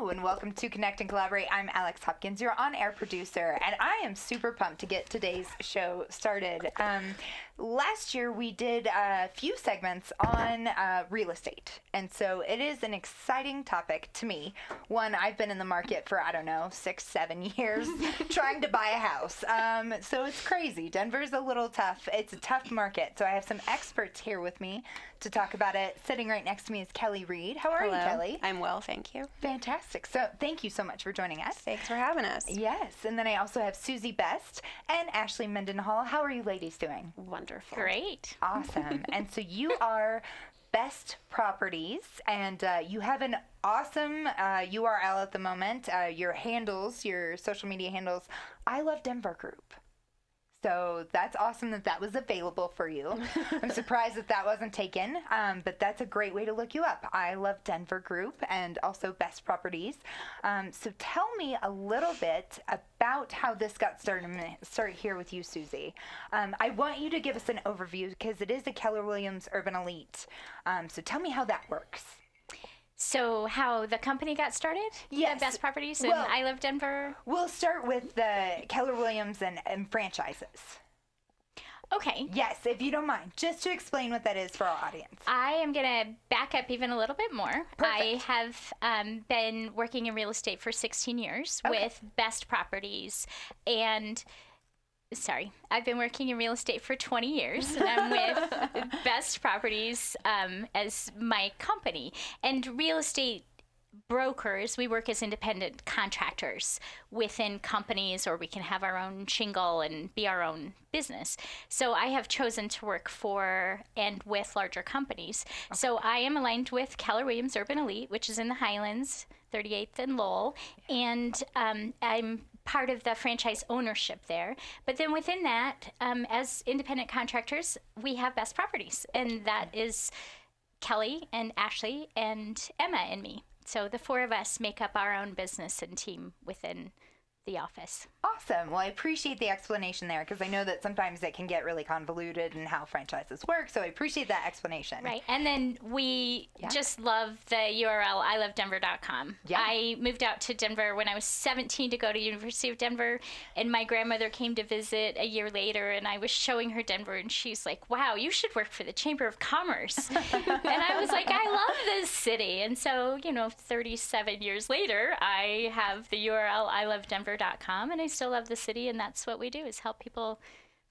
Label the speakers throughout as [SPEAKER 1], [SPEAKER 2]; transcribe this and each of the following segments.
[SPEAKER 1] Hello and welcome to Connect and Collaborate. I'm Alex Hopkins, your on-air producer, and I am super pumped to get today's show started. Last year we did a few segments on real estate, and so it is an exciting topic to me. One, I've been in the market for, 6-7 years trying to buy a house. So it's crazy. Denver's a little tough. It's a tough market. So I have some experts here with me to talk about it. Sitting right next to me is Kelly Reed. How are you, Kelly?
[SPEAKER 2] I'm well, thank you.
[SPEAKER 1] Fantastic. So thank you so much for joining us.
[SPEAKER 2] Thanks for having us.
[SPEAKER 1] Yes. And then I also have Susie Best and Ashley Mendenhall. How are you ladies doing?
[SPEAKER 2] Wonderful.
[SPEAKER 3] Great.
[SPEAKER 1] Awesome. And so you are Best Properties, and you have an awesome URL at the moment. Your handles, your social media handles, I Love Denver Group. So that's awesome that was available for you. I'm surprised that wasn't taken, but that's a great way to look you up. I Love Denver Group and also Best Properties. So tell me a little bit about how this got started. I'm going to start here with you, Susie. I want you to give us an overview because it is a Keller Williams Urban Elite. So tell me how that works.
[SPEAKER 3] So how the company got started?
[SPEAKER 1] Yes.
[SPEAKER 3] The Best Properties and I Love Denver?
[SPEAKER 1] We'll start with the Keller Williams and franchises.
[SPEAKER 3] Okay.
[SPEAKER 1] Yes, if you don't mind, just to explain what that is for our audience.
[SPEAKER 3] I am going to back up even a little bit more.
[SPEAKER 1] Perfect.
[SPEAKER 3] I have been working in real estate for 16 years with Best Properties and... Sorry, I've been working in real estate for 20 years, and I'm with Best Properties as my company. And real estate brokers, we work as independent contractors within companies, or we can have our own shingle and be our own business. So I have chosen to work for and with larger companies. Okay. So I am aligned with Keller Williams Urban Elite, which is in the Highlands, 38th and Lowell, and I'm part of the franchise ownership there. But then within that, as independent contractors, we have Best Properties, and that is Kelly and Ashley and Emma and me. So the four of us make up our own business and team within the office.
[SPEAKER 1] Awesome. Well, I appreciate the explanation there because I know that sometimes it can get really convoluted in how franchises work. So I appreciate that explanation.
[SPEAKER 3] Right. And then we just love the URL, ilovedenver.com. Yeah. I moved out to Denver when I was 17 to go to University of Denver, and my grandmother came to visit a year later, and I was showing her Denver, and she's like, wow, you should work for the Chamber of Commerce. And I was like, I love this city. And so, 37 years later, I have the URL, ilovedenver.com, and I still love the city, and that's what we do, is help people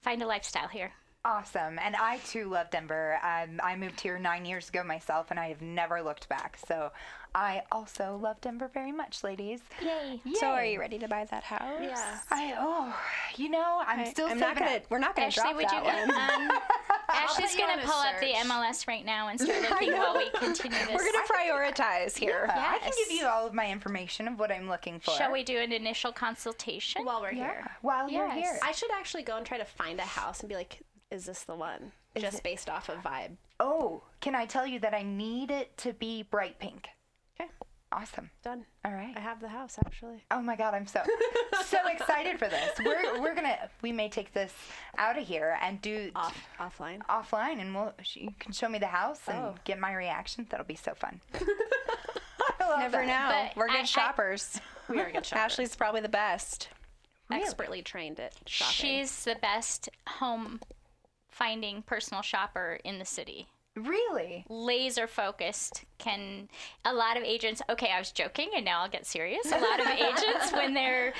[SPEAKER 3] find a lifestyle here.
[SPEAKER 1] Awesome. And I too love Denver. I moved here 9 years ago myself, and I have never looked back. So I also love Denver very much, ladies.
[SPEAKER 3] Yay.
[SPEAKER 2] So are you ready to buy that house?
[SPEAKER 3] Yeah.
[SPEAKER 2] We're not gonna
[SPEAKER 3] Ashley,
[SPEAKER 2] drop
[SPEAKER 3] would
[SPEAKER 2] that
[SPEAKER 3] you
[SPEAKER 2] one.
[SPEAKER 3] Ashley's gonna pull up the MLS right now and start looking while we continue this.
[SPEAKER 2] We're gonna prioritize here.
[SPEAKER 1] Yeah, I can give you all of my information of what I'm looking for.
[SPEAKER 3] Shall we do an initial consultation?
[SPEAKER 4] While we're here.
[SPEAKER 1] While you're here.
[SPEAKER 4] I should actually go and try to find a house and be like, is this the one? Just based off of vibe.
[SPEAKER 1] Oh, can I tell you that I need it to be bright pink?
[SPEAKER 4] Okay.
[SPEAKER 1] Awesome.
[SPEAKER 4] Done.
[SPEAKER 1] All right.
[SPEAKER 4] I have the house, actually.
[SPEAKER 1] Oh my God, I'm so excited for this. We may take this out of here and do offline, and you can show me the house and get my reaction. That'll be so fun.
[SPEAKER 2] Never know. We're good shoppers.
[SPEAKER 4] We are good shoppers.
[SPEAKER 2] Ashley's probably the best.
[SPEAKER 4] Really? Expertly trained at shopping.
[SPEAKER 3] She's the best home finding personal shopper in the city.
[SPEAKER 1] Really?
[SPEAKER 3] Laser focused. A lot of agents, I was joking and now I'll get serious. A lot of agents, when they're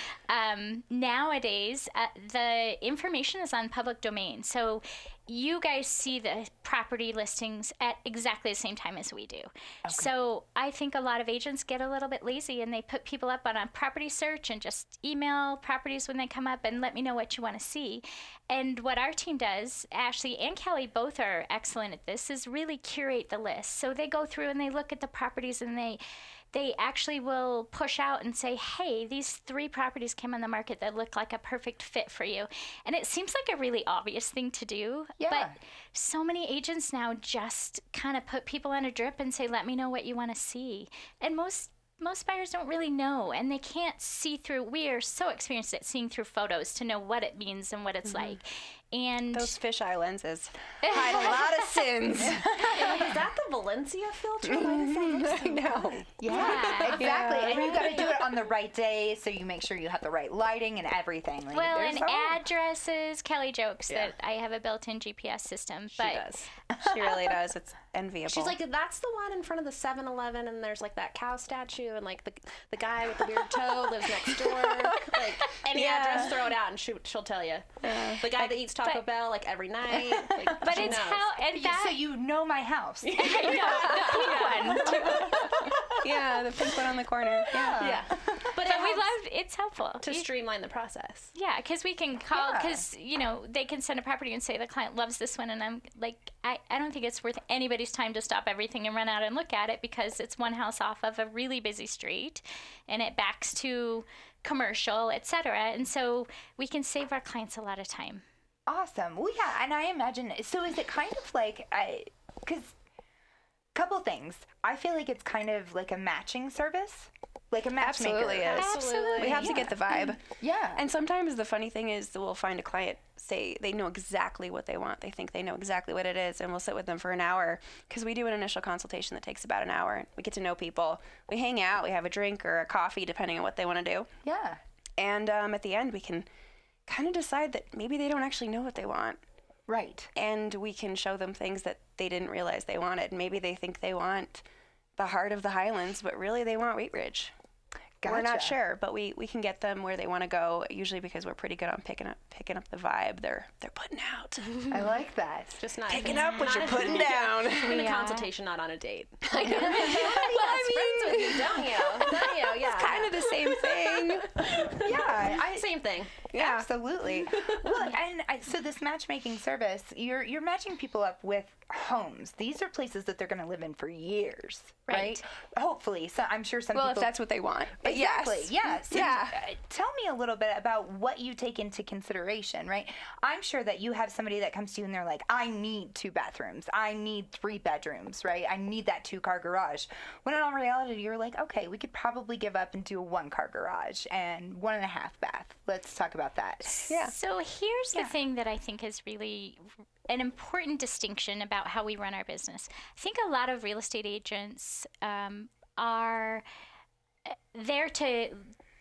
[SPEAKER 3] nowadays, the information is on public domain. So you guys see the property listings at exactly the same time as we do. Okay. So I think a lot of agents get a little bit lazy and they put people up on a property search and just email properties when they come up and let me know what you want to see. And what our team does, Ashley and Kelly both are excellent at this, is really curate the list. So they go through and they look at the properties and they actually will push out and say, hey, these 3 properties came on the market that look like a perfect fit for you. And it seems like a really obvious thing to do. Yeah. But so many agents now just kind of put people on a drip and say, let me know what you want to see. And most buyers don't really know, and they can't see through. We are so experienced at seeing through photos to know what it means and what it's like. And
[SPEAKER 2] those fisheye lenses hide a lot of sins.
[SPEAKER 4] Is that the Valencia filter?
[SPEAKER 2] I know.
[SPEAKER 1] Yeah, exactly.
[SPEAKER 2] Yeah.
[SPEAKER 1] And you got to do it on the right day, so you make sure you have the right lighting and everything. Like,
[SPEAKER 3] well,
[SPEAKER 1] there's
[SPEAKER 3] and addresses. Kelly jokes that I have a built-in GPS system, but
[SPEAKER 4] She does.
[SPEAKER 2] She really does. It's enviable.
[SPEAKER 4] She's like, that's the one in front of the 7-Eleven, and there's like that cow statue, and like the guy with the weird toe lives next door. Like any address, throw it out, and she'll tell you. The guy that eats Taco Bell like every night. Like,
[SPEAKER 3] but
[SPEAKER 4] she
[SPEAKER 3] it's
[SPEAKER 4] knows.
[SPEAKER 3] how and that
[SPEAKER 1] so you know my house.
[SPEAKER 3] I know, the pink one.
[SPEAKER 2] yeah, the pink one on the corner.
[SPEAKER 4] Yeah. But
[SPEAKER 3] But we love it's helpful
[SPEAKER 4] to streamline the process.
[SPEAKER 3] Yeah, because we can call, because, they can send a property and say the client loves this one. And I'm like, I don't think it's worth anybody's time to stop everything and run out and look at it, because it's one house off of a really busy street and it backs to commercial, et cetera. And so we can save our clients a lot of time.
[SPEAKER 1] Awesome. Well, yeah, and I imagine, so is it kind of like, because couple things. I feel like it's kind of like a matching service. Like a matchmaker.
[SPEAKER 2] Absolutely is.
[SPEAKER 3] Absolutely.
[SPEAKER 2] We have to get the vibe.
[SPEAKER 1] Yeah.
[SPEAKER 2] And sometimes the funny thing is that we'll find a client say they know exactly what they want. They think they know exactly what it is, and we'll sit with them for an hour, because we do an initial consultation that takes about an hour. We get to know people. We hang out. We have a drink or a coffee, depending on what they want to do.
[SPEAKER 1] Yeah.
[SPEAKER 2] And at the end, we can kind of decide that maybe they don't actually know what they want.
[SPEAKER 1] Right.
[SPEAKER 2] And we can show them things that they didn't realize they wanted. Maybe they think they want the heart of the Highlands, but really they want Wheat Ridge.
[SPEAKER 1] Gotcha.
[SPEAKER 2] We're not sure, but we can get them where they want to go, usually because we're pretty good on picking up the vibe they're putting out.
[SPEAKER 1] I like that.
[SPEAKER 4] Just not
[SPEAKER 2] Picking up what you're putting down.
[SPEAKER 4] in a consultation, not on a date.
[SPEAKER 2] Well, I mean,
[SPEAKER 4] With you, don't you? Yeah.
[SPEAKER 2] it's kind of the same thing.
[SPEAKER 1] Yeah.
[SPEAKER 4] Same thing.
[SPEAKER 2] Yeah.
[SPEAKER 1] Absolutely. Well, and so this matchmaking service, you're matching people up with homes. These are places that they're going to live in for years, right? Hopefully. So I'm sure some
[SPEAKER 2] Well,
[SPEAKER 1] people.
[SPEAKER 2] if that's what they want. But
[SPEAKER 1] Exactly.
[SPEAKER 2] yes.
[SPEAKER 1] Yeah. So
[SPEAKER 2] Yeah.
[SPEAKER 1] Tell me a little bit about what you take into consideration, right? I'm sure that you have somebody that comes to you and they're like, I need 2 bathrooms. I need 3 bedrooms, right? I need that 2-car garage. When in all reality, you're like, okay, we could probably give up and do a 1-car garage and 1.5 bath. Let's talk about that.
[SPEAKER 2] Yeah.
[SPEAKER 3] So here's the thing that I think is really an important distinction about how we run our business. I think a lot of real estate agents are there to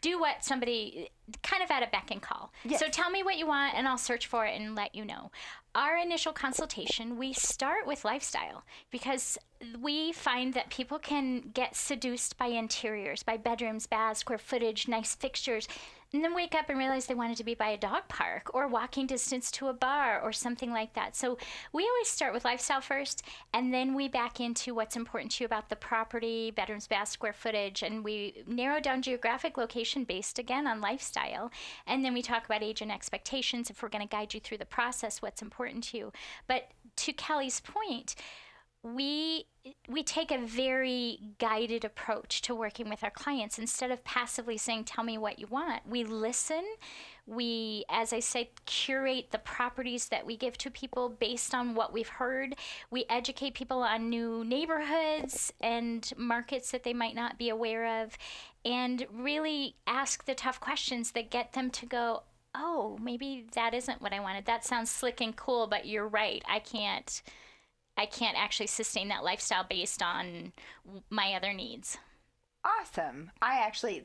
[SPEAKER 3] do what somebody kind of at a beck and call.
[SPEAKER 1] Yes.
[SPEAKER 3] So tell me what you want and I'll search for it and let you know. Our initial consultation, we start with lifestyle, because we find that people can get seduced by interiors, by bedrooms, baths, square footage, nice fixtures, and then wake up and realize they wanted to be by a dog park or walking distance to a bar or something like that. So we always start with lifestyle first, and then we back into what's important to you about the property, bedrooms, baths, square footage, and we narrow down geographic location based, again, on lifestyle. And then we talk about agent expectations, if we're going to guide you through the process, what's important to you. But to Kelly's point, we take a very guided approach to working with our clients. Instead of passively saying, tell me what you want, we listen. We, as I said, curate the properties that we give to people based on what we've heard. We educate people on new neighborhoods and markets that they might not be aware of, and really ask the tough questions that get them to go, oh, maybe that isn't what I wanted. That sounds slick and cool, but you're right. I can't actually sustain that lifestyle based on my other needs.
[SPEAKER 1] Awesome.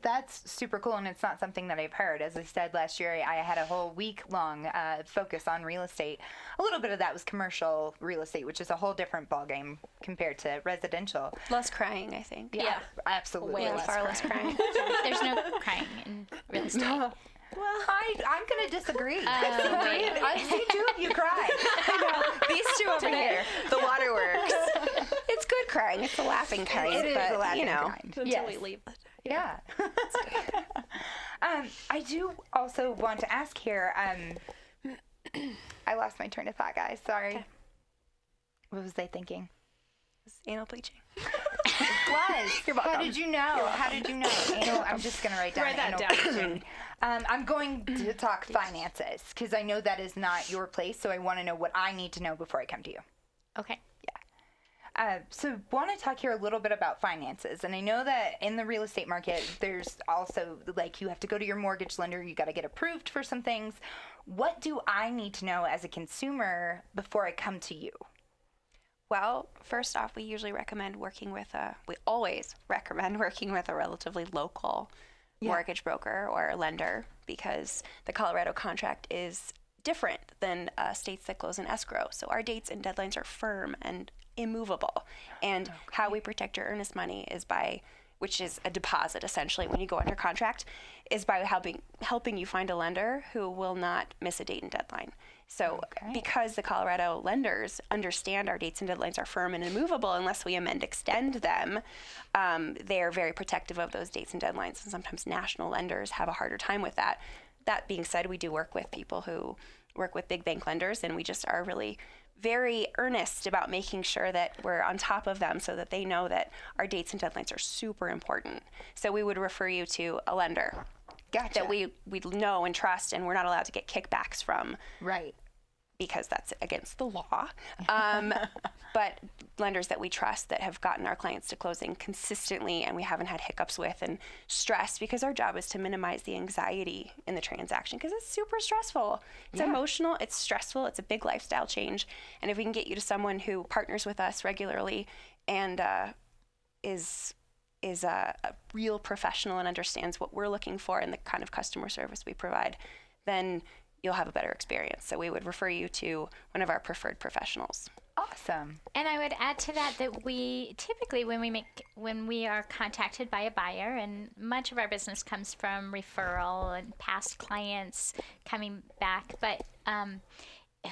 [SPEAKER 1] That's super cool, and it's not something that I've heard. As I said last year, I had a whole week-long focus on real estate. A little bit of that was commercial real estate, which is a whole different ballgame compared to residential.
[SPEAKER 2] Less crying, I think.
[SPEAKER 1] Yeah, absolutely.
[SPEAKER 4] Way less
[SPEAKER 2] Far less crying.
[SPEAKER 3] There's no crying in real estate.
[SPEAKER 1] Well, I'm going to disagree. I see 2 of you cry.
[SPEAKER 2] I know. These 2 over here, the waterworks. It's good crying. It's the laughing kind.
[SPEAKER 1] It is
[SPEAKER 2] but,
[SPEAKER 1] the laughing
[SPEAKER 2] you know.
[SPEAKER 1] kind.
[SPEAKER 4] Until we leave.
[SPEAKER 1] Yeah. I do also want to ask here, I lost my train of thought, guys. Sorry. Okay. What was I thinking?
[SPEAKER 2] Anal bleaching.
[SPEAKER 1] You're welcome. How did you know? How did you know? Anal, I'm just going to write down anal bleaching. I'm going to talk finances, because I know that is not your place, so I want to know what I need to know before I come to you.
[SPEAKER 3] Okay.
[SPEAKER 1] So want to talk here a little bit about finances. And I know that in the real estate market, there's also, like, you have to go to your mortgage lender. You got to get approved for some things. what do I need to know as a consumer before I come to you?
[SPEAKER 2] Well, first off, we always recommend working with a relatively local mortgage broker or lender, because the Colorado contract is different than states that close in escrow. So our dates and deadlines are firm and immovable. And how we protect your earnest money is by, which is a deposit essentially when you go under contract, is by helping you find a lender who will not miss a date and deadline. So because the Colorado lenders understand our dates and deadlines are firm and immovable unless we extend them, they're very protective of those dates and deadlines. And sometimes national lenders have a harder time with that. That being said, we do work with people who work with big bank lenders, and we just are really very earnest about making sure that we're on top of them so that they know that our dates and deadlines are super important. So we would refer you to a lender that we know and trust, and we're not allowed to get kickbacks from.
[SPEAKER 1] Right.
[SPEAKER 2] Because that's against the law. But lenders that we trust that have gotten our clients to closing consistently and we haven't had hiccups with and stress, because our job is to minimize the anxiety in the transaction because it's super stressful. It's emotional, it's stressful, it's a big lifestyle change. And if we can get you to someone who partners with us regularly and is a real professional and understands what we're looking for and the kind of customer service we provide, then you'll have a better experience. So we would refer you to one of our preferred professionals.
[SPEAKER 1] Awesome.
[SPEAKER 3] And I would add to that we typically, when we are contacted by a buyer, and much of our business comes from referral and past clients coming back, but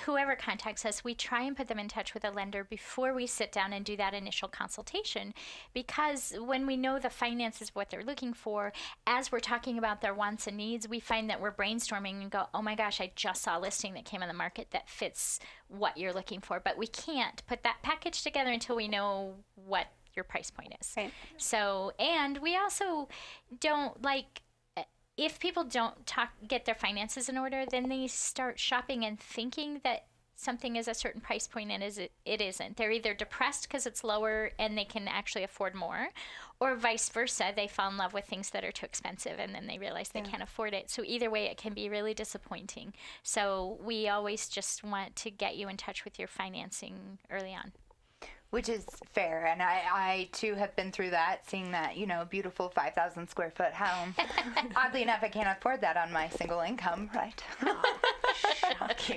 [SPEAKER 3] whoever contacts us, we try and put them in touch with a lender before we sit down and do that initial consultation, because when we know the finances, what they're looking for, as we're talking about their wants and needs, we find that we're brainstorming and go, oh my gosh, I just saw a listing that came on the market that fits what you're looking for, but we can't put that package together until we know what your price point is.
[SPEAKER 2] Right.
[SPEAKER 3] So, and we also don't if people don't get their finances in order, then they start shopping and thinking that something is a certain price point and it isn't. They're either depressed because it's lower and they can actually afford more, or vice versa. They fall in love with things that are too expensive and then they realize they can't afford it. So either way, it can be really disappointing. So we always just want to get you in touch with your financing early on.
[SPEAKER 1] Which is fair, and I too have been through that, seeing that, beautiful 5,000 square foot home. Oddly enough, I can't afford that on my single income, right?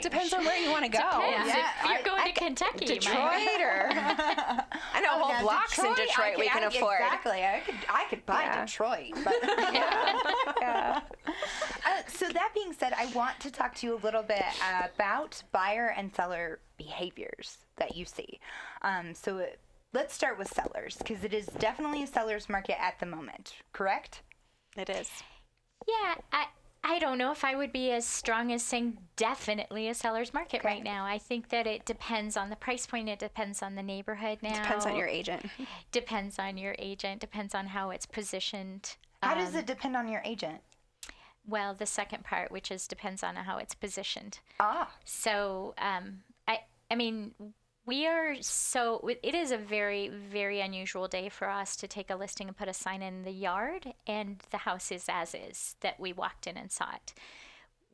[SPEAKER 2] Depends on where you want to go.
[SPEAKER 3] Depends. If you're going to Kentucky,
[SPEAKER 2] Detroit, or I know whole blocks in Detroit we can afford.
[SPEAKER 1] Exactly, I could buy Detroit, but so that being said, I want to talk to you a little bit about buyer and seller behaviors that you see. So let's start with sellers, because it is definitely a seller's market at the moment, correct?
[SPEAKER 2] It is.
[SPEAKER 3] Yeah, I don't know if I would be as strong as saying definitely a seller's market right now. I think that it depends on the price point. It depends on the neighborhood now.
[SPEAKER 2] Depends on your agent.
[SPEAKER 3] Depends on your agent. Depends on how it's positioned.
[SPEAKER 1] How does it depend on your agent?
[SPEAKER 3] Well, the second part, which is depends on how it's positioned. So, I mean, it is a very, very unusual day for us to take a listing and put a sign in the yard and the house is as is, that we walked in and saw it.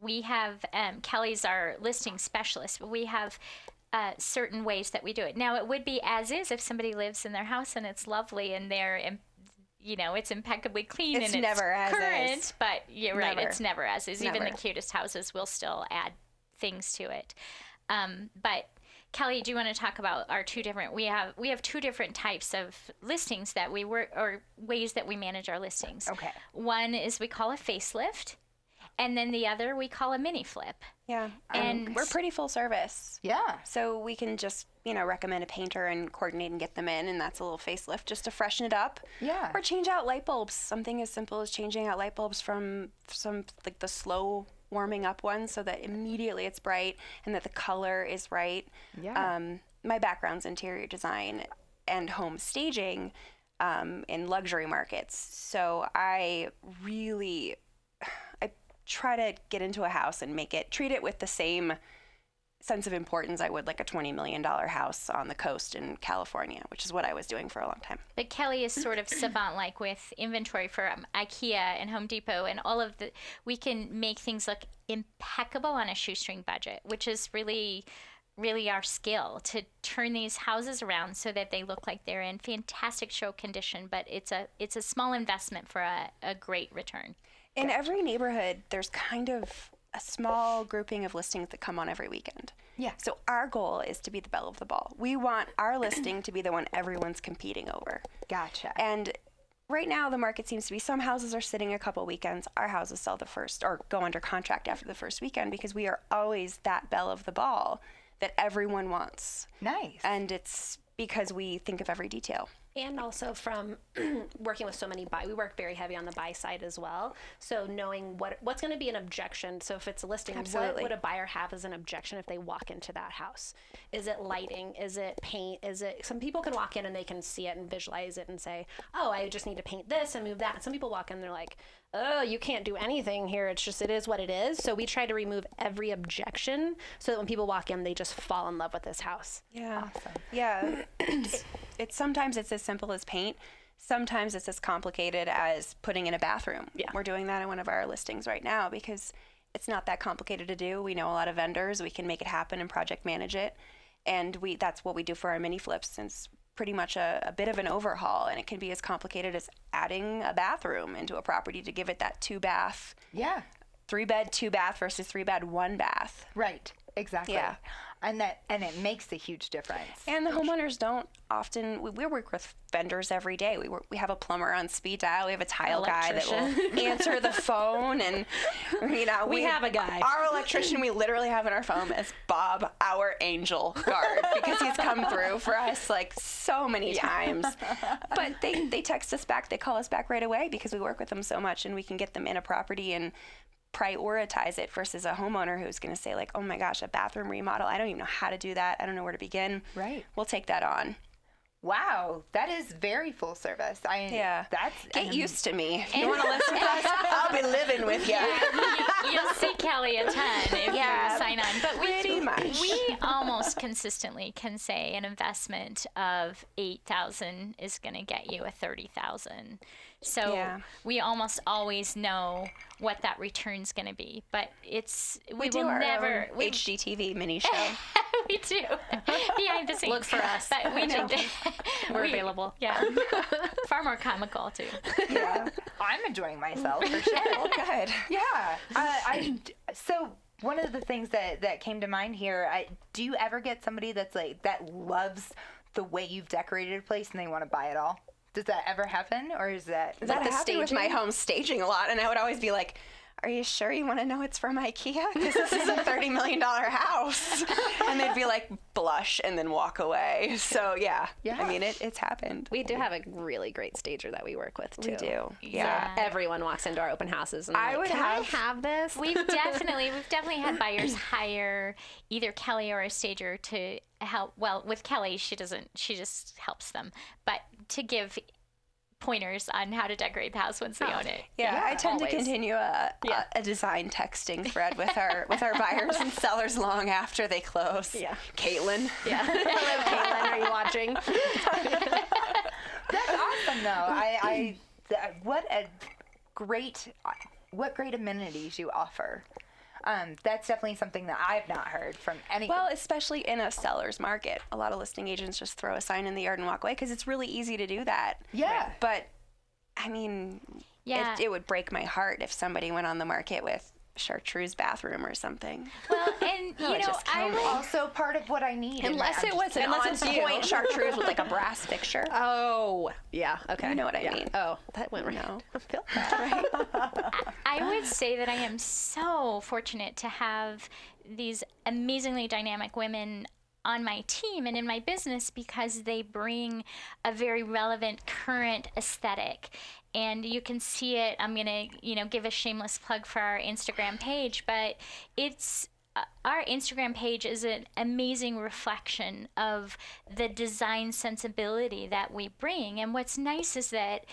[SPEAKER 3] We have, Kelly's our listing specialist, but we have certain ways that we do it. Now, it would be as is if somebody lives in their house and it's lovely and it's impeccably clean
[SPEAKER 2] it's
[SPEAKER 3] and
[SPEAKER 2] never
[SPEAKER 3] it's
[SPEAKER 2] as
[SPEAKER 3] current,
[SPEAKER 2] is.
[SPEAKER 3] But you're right,
[SPEAKER 2] Never.
[SPEAKER 3] it's never as is.
[SPEAKER 2] Never.
[SPEAKER 3] Even the cutest houses will still add things to it. But Kelly, do you want to talk about our two different? We have two different types of listings that we work, or ways that we manage our listings.
[SPEAKER 1] Okay.
[SPEAKER 3] One is we call a facelift, and then the other we call a mini flip.
[SPEAKER 2] Yeah,
[SPEAKER 3] And
[SPEAKER 2] we're pretty full service.
[SPEAKER 1] Yeah.
[SPEAKER 2] So we can just recommend a painter and coordinate and get them in, and that's a little facelift just to freshen it up.
[SPEAKER 1] Yeah.
[SPEAKER 2] Or change out light bulbs. Something as simple as changing out light bulbs from some the slow warming up ones so that immediately it's bright and that the color is right.
[SPEAKER 1] Yeah.
[SPEAKER 2] My background's interior design and home staging in luxury markets. So I try to get into a house and treat it with the same sense of importance I would like a $20 million house on the coast in California, which is what I was doing for a long time.
[SPEAKER 3] But Kelly is sort of savant-like with inventory for IKEA and Home Depot and all of the. We can make things look impeccable on a shoestring budget, which is really our skill, to turn these houses around so that they look like they're in fantastic show condition. But it's a small investment for a great return.
[SPEAKER 2] In every neighborhood, there's kind of a small grouping of listings that come on every weekend.
[SPEAKER 1] Yeah.
[SPEAKER 2] So our goal is to be the belle of the ball. We want our listing to be the one everyone's competing over.
[SPEAKER 1] Gotcha.
[SPEAKER 2] And right now the market seems to be some houses are sitting a couple weekends. Our houses sell the first or go under contract after the first weekend because we are always that belle of the ball that everyone wants.
[SPEAKER 1] Nice.
[SPEAKER 2] And it's because we think of every detail.
[SPEAKER 4] And also from working with so many we work very heavy on the buy side as well. So knowing what's going to be an objection. So if it's a listing,
[SPEAKER 2] Absolutely.
[SPEAKER 4] what would a buyer have as an objection if they walk into that house? Is it lighting? Is it paint? Some people can walk in and they can see it and visualize it and say, oh, I just need to paint this and move that. And some people walk in and they're like, oh, you can't do anything here. It is what it is. So we try to remove every objection so that when people walk in, they just fall in love with this house.
[SPEAKER 2] Yeah. Awesome. Yeah. It's sometimes it's as simple as paint. Sometimes it's as complicated as putting in a bathroom.
[SPEAKER 4] Yeah.
[SPEAKER 2] We're doing that in one of our listings right now because it's not that complicated to do. We know a lot of vendors. We can make it happen and project manage it. And that's what we do for our mini flips. It's pretty much a bit of an overhaul, and it can be as complicated as adding a bathroom into a property to give it that 2-bath.
[SPEAKER 1] Yeah.
[SPEAKER 2] 3-bed, 2-bath versus 3-bed, 1-bath.
[SPEAKER 1] Right. Exactly.
[SPEAKER 2] Yeah.
[SPEAKER 1] And it makes a huge difference.
[SPEAKER 2] And the homeowners don't often. We work with vendors every day. We have a plumber on speed dial. We have a tile guy that will answer the phone, and we
[SPEAKER 4] have a guy.
[SPEAKER 2] Our electrician we literally have in our phone as Bob, our angel guard, because he's come through for us like so many times. But they text us back. They call us back right away because we work with them so much, and we can get them in a property and prioritize it versus a homeowner who's going to say like, oh my gosh, a bathroom remodel. I don't even know how to do that. I don't know where to begin.
[SPEAKER 1] Right.
[SPEAKER 2] We'll take that on.
[SPEAKER 1] Wow, that is very full service. Get
[SPEAKER 2] used to me. If you want to listen to us, I'll be living with you.
[SPEAKER 3] You'll see Kelly a ton if you sign on. But we almost consistently can say an investment of $8,000 is going to get you a $30,000. So we almost always know what that return's going to be. But we will never
[SPEAKER 2] HGTV mini show.
[SPEAKER 3] We do behind the scenes.
[SPEAKER 4] Look for us.
[SPEAKER 3] But
[SPEAKER 4] we're available.
[SPEAKER 3] Yeah, far more comical too.
[SPEAKER 1] Yeah, I'm enjoying myself for sure.
[SPEAKER 2] Oh, good.
[SPEAKER 1] Yeah. So one of the things that came to mind here, do you ever get somebody that's like that loves the way you've decorated a place and they want to buy it all? Does that ever happen, or is that
[SPEAKER 2] the staging? With my home staging a lot, and I would always be like, are you sure you want to know it's from IKEA? Because this is a $30 million house. And they'd be like, blush, and then walk away. So, yeah. I mean, it's happened.
[SPEAKER 4] We do have a really great stager that we work with, too.
[SPEAKER 2] We do.
[SPEAKER 3] Yeah.
[SPEAKER 4] Everyone walks into our open houses and
[SPEAKER 2] I
[SPEAKER 4] have this?
[SPEAKER 3] We've definitely had buyers hire either Kelly or a stager to help. Well, with Kelly, she just helps them. But to give pointers on how to decorate the house once they own it.
[SPEAKER 2] Yeah, I tend to continue a design texting thread with our buyers and sellers long after they close.
[SPEAKER 4] Yeah.
[SPEAKER 2] Caitlin.
[SPEAKER 4] Yeah. Hello, Caitlin. Are you watching?
[SPEAKER 1] That's awesome, though. What great amenities you offer. That's definitely something that I've not heard from any.
[SPEAKER 2] Well, especially in a seller's market. A lot of listing agents just throw a sign in the yard and walk away because it's really easy to do that.
[SPEAKER 1] Yeah.
[SPEAKER 2] But, I mean, it would break my heart if somebody went on the market with chartreuse bathroom or something.
[SPEAKER 3] Well, and
[SPEAKER 1] I'm also part of what I need.
[SPEAKER 2] Unless it's point chartreuse with like a brass fixture.
[SPEAKER 4] Oh, yeah. Okay.
[SPEAKER 2] You know what I mean.
[SPEAKER 4] Oh, that went right.
[SPEAKER 2] No.
[SPEAKER 4] I feel that.
[SPEAKER 3] Right? I would say that I am so fortunate to have these amazingly dynamic women on my team and in my business because they bring a very relevant current aesthetic. And you can see it. I'm going to, give a shameless plug for our Instagram page, but it's our Instagram page is an amazing reflection of the design sensibility that we bring. And what's nice is that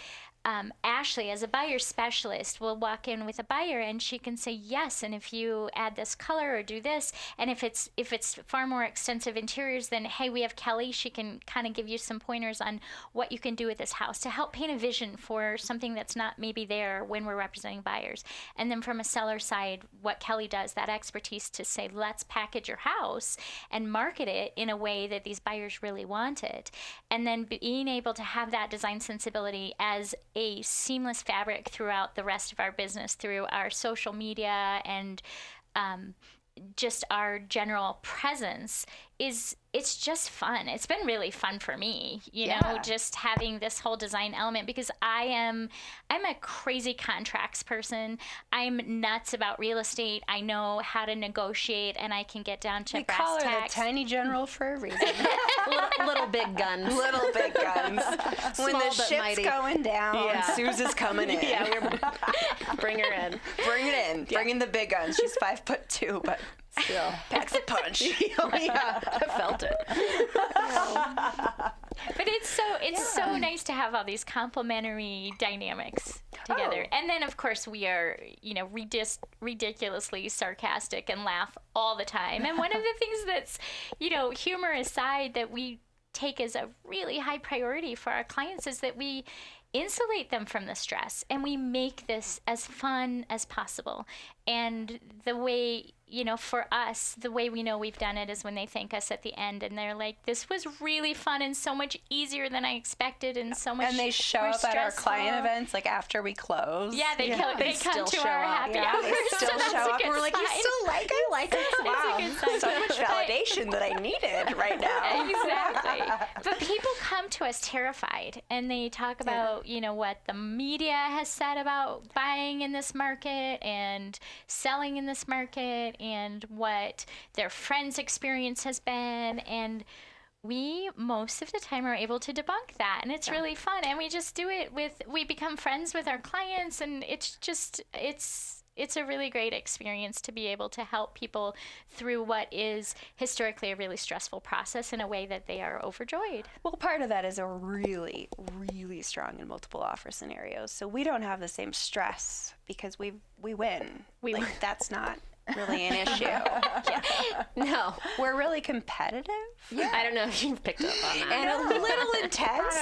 [SPEAKER 3] Ashley, as a buyer specialist, will walk in with a buyer and she can say yes, and if you add this color or do this, and if it's far more extensive interiors, then hey, we have Kelly. She can kind of give you some pointers on what you can do with this house to help paint a vision for something that's not maybe there when we're representing buyers. And then from a seller side, what Kelly does, that expertise to say, let's package your house and market it in a way that these buyers really want it. And then being able to have that design sensibility as a seamless fabric throughout the rest of our business, through our social media and just our general presence, it's just fun. It's been really fun for me, you know, just having this whole design element, because I'm a crazy contracts person. I'm nuts about real estate. I know how to negotiate, and I can get down to
[SPEAKER 2] We
[SPEAKER 3] brass
[SPEAKER 2] call her
[SPEAKER 3] tacks.
[SPEAKER 2] the tiny general for a reason.
[SPEAKER 4] Little big guns.
[SPEAKER 2] Little big guns. When
[SPEAKER 4] Small
[SPEAKER 2] the
[SPEAKER 4] but
[SPEAKER 2] ship's
[SPEAKER 4] mighty.
[SPEAKER 2] going down,
[SPEAKER 4] Yeah.
[SPEAKER 2] Susan's coming in.
[SPEAKER 4] Bring her in.
[SPEAKER 2] Bring it in. Bring in the big guns. She's 5'2", but
[SPEAKER 4] Still.
[SPEAKER 2] packs a punch.
[SPEAKER 4] I felt it.
[SPEAKER 3] But it's so nice to have all these complementary dynamics together. And then of course we are, you know, ridiculously sarcastic and laugh all the time. And one of the things that's, you know, humor aside, that we take as a really high priority for our clients is that we insulate them from the stress and we make this as fun as possible. And the way, you know, for us, the way we know we've done it is when they thank us at the end and they're like, this was really fun and so much easier than I expected and so much
[SPEAKER 2] And they show
[SPEAKER 3] more
[SPEAKER 2] up at our
[SPEAKER 3] stressful.
[SPEAKER 2] client events like after we close.
[SPEAKER 3] Yeah, they come
[SPEAKER 4] still
[SPEAKER 3] to
[SPEAKER 4] show
[SPEAKER 3] our
[SPEAKER 4] up.
[SPEAKER 3] happy
[SPEAKER 4] Yeah,
[SPEAKER 3] hours.
[SPEAKER 2] They still
[SPEAKER 3] so that's
[SPEAKER 2] show
[SPEAKER 3] a
[SPEAKER 2] up.
[SPEAKER 3] good
[SPEAKER 2] And we're like, you
[SPEAKER 3] sign.
[SPEAKER 2] still like us?
[SPEAKER 4] like us.
[SPEAKER 3] Wow. It's a good sign.
[SPEAKER 2] So much validation that I needed right now.
[SPEAKER 3] Exactly. But people come to us terrified, and they talk about, you know, what the media has said about buying in this market and selling in this market and what their friends' experience has been. And we most of the time are able to debunk that, and it's really fun. And we just do it we become friends with our clients, and it's a really great experience to be able to help people through what is historically a really stressful process in a way that they are overjoyed.
[SPEAKER 2] Well, part of that is a really, really strong in multiple offer scenarios. So we don't have the same stress because we win. That's not really an issue.
[SPEAKER 4] No.
[SPEAKER 2] We're really competitive.
[SPEAKER 4] I don't know if you've picked up on that.
[SPEAKER 2] And a little intense.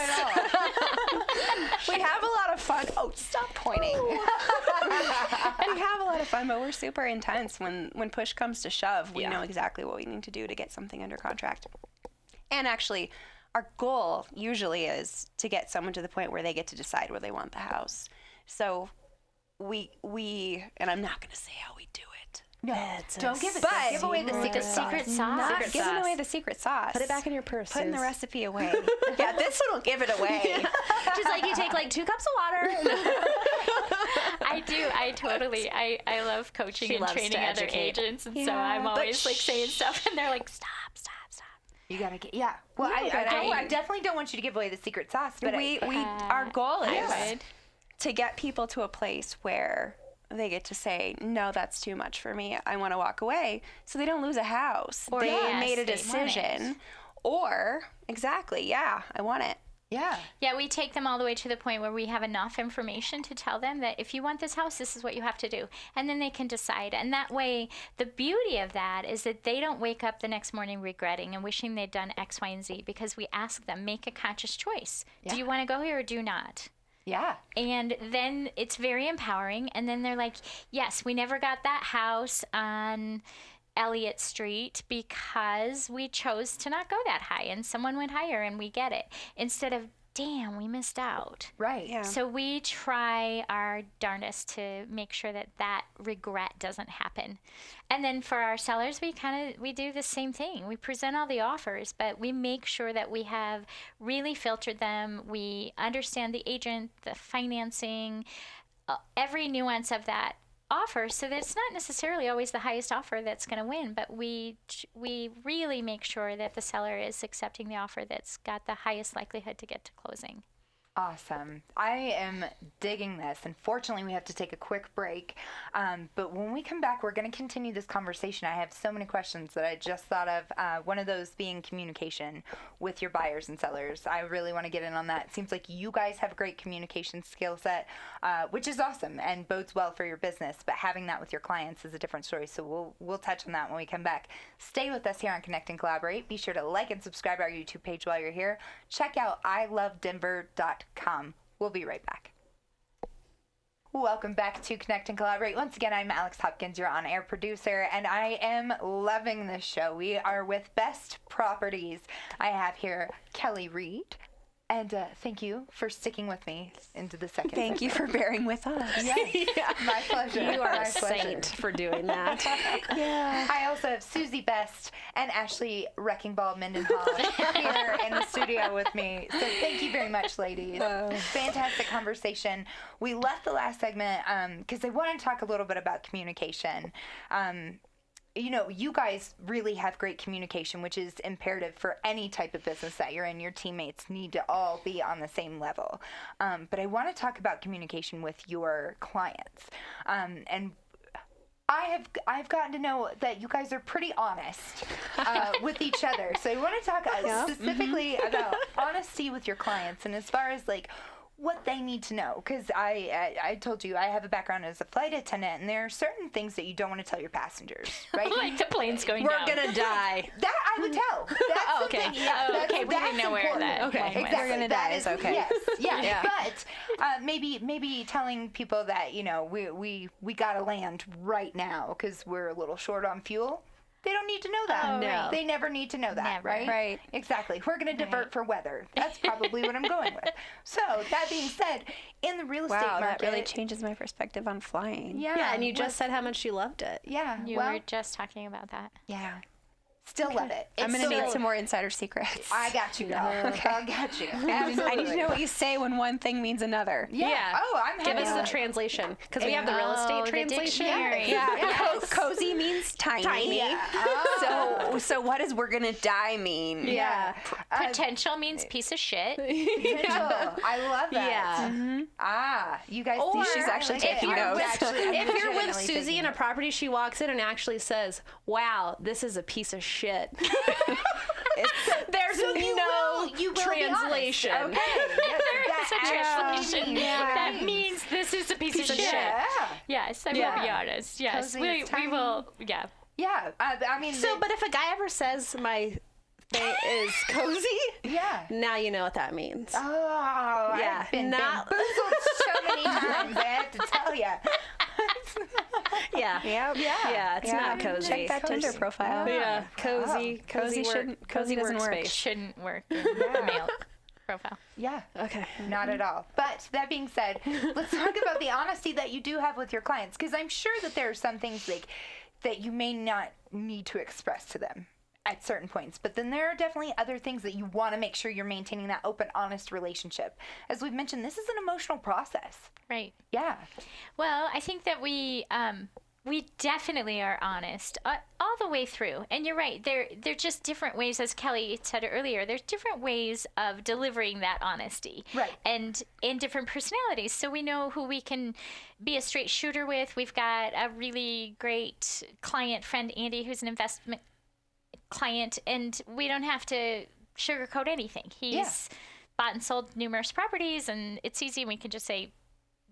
[SPEAKER 2] We have a lot of fun. Oh, stop pointing. We have a lot of fun, but we're super intense. When push comes to shove, we know exactly what we need to do to get something under contract. And actually, our goal usually is to get someone to the point where they get to decide where they want the house. So we and I'm not going to say how we do it.
[SPEAKER 1] No, don't give away the secret sauce.
[SPEAKER 3] Secret sauce.
[SPEAKER 2] Not
[SPEAKER 4] Secret
[SPEAKER 2] giving
[SPEAKER 4] sauce.
[SPEAKER 2] away the secret sauce.
[SPEAKER 4] Put it back in your purse.
[SPEAKER 2] Putting the
[SPEAKER 4] Suze.
[SPEAKER 2] recipe away. Yeah, this one will give it away.
[SPEAKER 4] She's like, you take like 2 cups of water.
[SPEAKER 3] I do. I love coaching
[SPEAKER 4] She
[SPEAKER 3] and
[SPEAKER 4] loves
[SPEAKER 3] training
[SPEAKER 4] to
[SPEAKER 3] other
[SPEAKER 4] educate.
[SPEAKER 3] agents, and so
[SPEAKER 2] Yeah,
[SPEAKER 3] I'm
[SPEAKER 2] but
[SPEAKER 3] always like saying stuff, and they're like, stop.
[SPEAKER 1] You gotta get Well, I definitely don't want you to give away the secret sauce, but
[SPEAKER 2] Our goal is
[SPEAKER 3] would.
[SPEAKER 2] to get people to a place where they get to say, no, that's too much for me. I want to walk away. So they don't lose a house.
[SPEAKER 3] Or
[SPEAKER 2] they
[SPEAKER 3] yes,
[SPEAKER 2] made a
[SPEAKER 3] they want
[SPEAKER 2] decision.
[SPEAKER 3] it.
[SPEAKER 2] Or, exactly, yeah, I want it.
[SPEAKER 3] Yeah, we take them all the way to the point where we have enough information to tell them that if you want this house, this is what you have to do. And then they can decide. And that way, the beauty of that is that they don't wake up the next morning regretting and wishing they'd done X, Y, and Z, because we ask them, make a conscious choice. Do you want to go here or do not?
[SPEAKER 1] Yeah.
[SPEAKER 3] And then it's very empowering. And then they're like, yes, we never got that house on Elliott Street because we chose to not go that high and someone went higher and we get it. Instead of, damn, we missed out.
[SPEAKER 1] Right.
[SPEAKER 2] Yeah.
[SPEAKER 3] So we try our darndest to make sure that that regret doesn't happen. And then for our sellers, we do the same thing. We present all the offers, but we make sure that we have really filtered them. We understand the agent, the financing, every nuance of that offer, so that it's not necessarily always the highest offer that's going to win, but we really make sure that the seller is accepting the offer that's got the highest likelihood to get to closing.
[SPEAKER 1] Awesome. I am digging this. Unfortunately, we have to take a quick break. But when we come back, we're going to continue this conversation. I have so many questions that I just thought of. One of those being communication with your buyers and sellers. I really want to get in on that. It seems like you guys have a great communication skill set, which is awesome and bodes well for your business. But having that with your clients is a different story. So we'll touch on that when we come back. Stay with us here on Connect and Collaborate. Be sure to like and subscribe our YouTube page while you're here. Check out ilovedenver.com. We'll be right back. Welcome back to Connect and Collaborate. Once again, I'm Alex Hopkins, your on-air producer, and I am loving this show. We are with Best Properties. I have here Kelly Reed, and thank you for sticking with me into the second
[SPEAKER 2] Thank you for bearing with us.
[SPEAKER 1] Yes, my pleasure.
[SPEAKER 4] You are
[SPEAKER 1] My
[SPEAKER 4] a
[SPEAKER 1] pleasure.
[SPEAKER 4] saint for doing that.
[SPEAKER 2] Yeah.
[SPEAKER 1] I also have Susie Best and Ashley Wrecking Ball Mendenhall here in the studio with me. So thank you very much, ladies. Fantastic conversation. We left the last segment because I want to talk a little bit about communication. You know, you guys really have great communication, which is imperative for any type of business that you're in. Your teammates need to all be on the same level. But I want to talk about communication with your clients. And I've gotten to know that you guys are pretty honest with each other. So I want to talk specifically about honesty with your clients, and as far as like what they need to know, because I told you I have a background as a flight attendant, and there are certain things that you don't want to tell your passengers, right?
[SPEAKER 3] Like the plane's going
[SPEAKER 4] We're
[SPEAKER 3] down.
[SPEAKER 4] gonna die.
[SPEAKER 1] That I would tell. That's
[SPEAKER 4] Okay.
[SPEAKER 1] the thing. Yeah,
[SPEAKER 3] Okay, we didn't know where
[SPEAKER 1] important.
[SPEAKER 3] that
[SPEAKER 4] Okay.
[SPEAKER 3] plane went.
[SPEAKER 1] Exactly.
[SPEAKER 2] We're gonna
[SPEAKER 1] That
[SPEAKER 2] die is okay.
[SPEAKER 1] Yes. Yeah.
[SPEAKER 4] Yeah.
[SPEAKER 1] But maybe telling people that, you know, we gotta land right now because we're a little short on fuel. They don't need to know that.
[SPEAKER 3] Oh, right.
[SPEAKER 1] They never need to know that,
[SPEAKER 3] Never.
[SPEAKER 1] right?
[SPEAKER 2] Right.
[SPEAKER 1] Exactly. We're going to divert for weather. That's probably what I'm going with. So, that being said, in the real estate
[SPEAKER 2] Wow,
[SPEAKER 1] market.
[SPEAKER 2] that really changes my perspective on flying.
[SPEAKER 1] Yeah.
[SPEAKER 4] And you just said how much you loved it.
[SPEAKER 1] Yeah.
[SPEAKER 3] You
[SPEAKER 1] well,
[SPEAKER 3] were just talking about that.
[SPEAKER 1] yeah. Still love it.
[SPEAKER 2] I'm going to
[SPEAKER 1] Still-
[SPEAKER 2] need some more insider secrets.
[SPEAKER 1] I got you, girl.
[SPEAKER 2] Okay.
[SPEAKER 1] I got you.
[SPEAKER 2] I need to know what you say when one thing means another.
[SPEAKER 1] Yeah. Oh, I'm
[SPEAKER 4] Give
[SPEAKER 1] happy
[SPEAKER 4] us
[SPEAKER 1] to-
[SPEAKER 4] the translation, because we have the real estate
[SPEAKER 3] Oh, the
[SPEAKER 4] translation.
[SPEAKER 3] dictionary.
[SPEAKER 2] Yeah,
[SPEAKER 1] Yes.
[SPEAKER 2] cozy means tiny.
[SPEAKER 4] Tiny.
[SPEAKER 1] Yeah. Oh.
[SPEAKER 2] So what does we're gonna die mean?
[SPEAKER 1] Yeah.
[SPEAKER 3] Potential means piece of shit.
[SPEAKER 1] Potential. I love that.
[SPEAKER 4] Yeah.
[SPEAKER 1] You guys
[SPEAKER 4] Or
[SPEAKER 1] see,
[SPEAKER 2] She's actually
[SPEAKER 1] if
[SPEAKER 2] taking
[SPEAKER 1] you're
[SPEAKER 2] notes.
[SPEAKER 1] actually- I'm
[SPEAKER 4] If you're with
[SPEAKER 1] legitimately
[SPEAKER 4] Susie
[SPEAKER 1] taking
[SPEAKER 4] in a property, she walks in and actually says, "Wow, this is a piece of shit." There's
[SPEAKER 1] So you will be honest.
[SPEAKER 4] translation.
[SPEAKER 1] Okay. Yes,
[SPEAKER 3] It's a
[SPEAKER 1] that
[SPEAKER 3] translation.
[SPEAKER 1] means what it
[SPEAKER 3] That
[SPEAKER 1] means.
[SPEAKER 3] means this is a piece of shit.
[SPEAKER 1] Yeah.
[SPEAKER 3] Yes, I
[SPEAKER 4] Yeah.
[SPEAKER 3] will be honest. Yes,
[SPEAKER 1] Cozy
[SPEAKER 3] we
[SPEAKER 1] is tiny.
[SPEAKER 3] will. Yeah.
[SPEAKER 1] Yeah. I mean,
[SPEAKER 4] So, but if a guy ever says my thing is cozy,
[SPEAKER 1] yeah.
[SPEAKER 4] now you know what that means.
[SPEAKER 1] Oh,
[SPEAKER 4] Yeah,
[SPEAKER 1] I've been
[SPEAKER 4] not-
[SPEAKER 1] bamboozled so many times. I have to tell you.
[SPEAKER 4] Yeah.
[SPEAKER 2] Yep.
[SPEAKER 4] Yeah, it's not cozy.
[SPEAKER 2] Check that Tinder profile.
[SPEAKER 4] Yeah, cozy,
[SPEAKER 2] Cozy
[SPEAKER 4] work-
[SPEAKER 2] shouldn't- cozy doesn't work.
[SPEAKER 4] workspace.
[SPEAKER 3] Shouldn't work in the male profile.
[SPEAKER 1] Yeah.
[SPEAKER 4] Okay.
[SPEAKER 1] Not at all. But that being said, let's talk about the honesty that you do have with your clients, because I'm sure that there are some things like that you may not need to express to them at certain points, but then there are definitely other things that you want to make sure you're maintaining that open, honest relationship. As we've mentioned, this is an emotional process.
[SPEAKER 3] Right.
[SPEAKER 1] Yeah.
[SPEAKER 3] Well, I think that we definitely are honest all the way through. And you're right. They're just different ways, as Kelly said earlier. There's different ways of delivering that honesty.
[SPEAKER 1] Right.
[SPEAKER 3] And in different personalities. So we know who we can be a straight shooter with. We've got a really great client friend, Andy, who's an investment client, and we don't have to sugarcoat anything. He's bought and sold numerous properties, and it's easy. We can just say,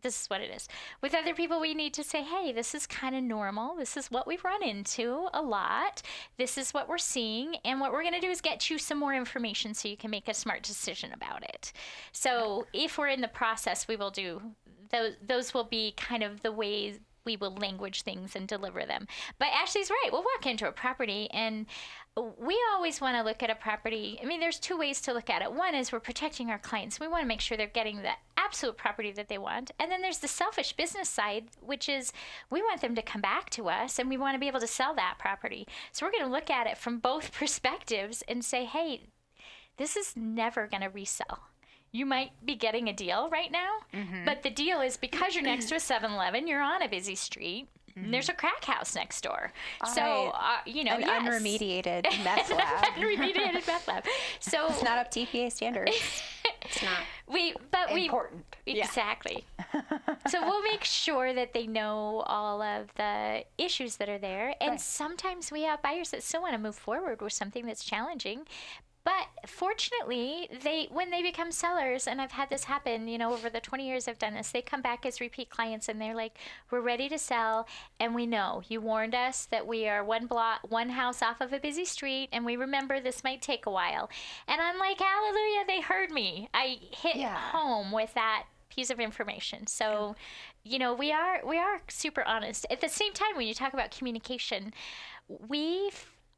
[SPEAKER 3] this is what it is. With other people, we need to say, hey, this is kind of normal. This is what we've run into a lot. This is what we're seeing. And what we're going to do is get you some more information so you can make a smart decision about it. So if we're in the process, we will do those will be kind of the ways we will language things and deliver them. But Ashley's right. We'll walk into a property, and we always want to look at a property. I mean, there's two ways to look at it. One is we're protecting our clients. We want to make sure they're getting the absolute property that they want. And then there's the selfish business side, which is we want them to come back to us, and we want to be able to sell that property. So we're going to look at it from both perspectives and say, hey, this is never going to resell. You might be getting a deal right now, but the deal is because you're next to a 7-Eleven, you're on a busy street, and there's a crack house next door. So, you know,
[SPEAKER 2] An unremediated meth lab.
[SPEAKER 3] unremediated meth lab. So
[SPEAKER 2] It's not up to EPA standards.
[SPEAKER 4] It's not.
[SPEAKER 1] Important.
[SPEAKER 3] Exactly. So we'll make sure that they know all of the issues that are there. And sometimes we have buyers that still want to move forward with something that's challenging. But fortunately, when they become sellers, and I've had this happen, over the 20 years I've done this, they come back as repeat clients and they're like, we're ready to sell. And we know you warned us that we are one house off of a busy street. And we remember this might take a while. And I'm like, hallelujah, they heard me. I hit home with that piece of information. So, we are super honest. At the same time, when you talk about communication,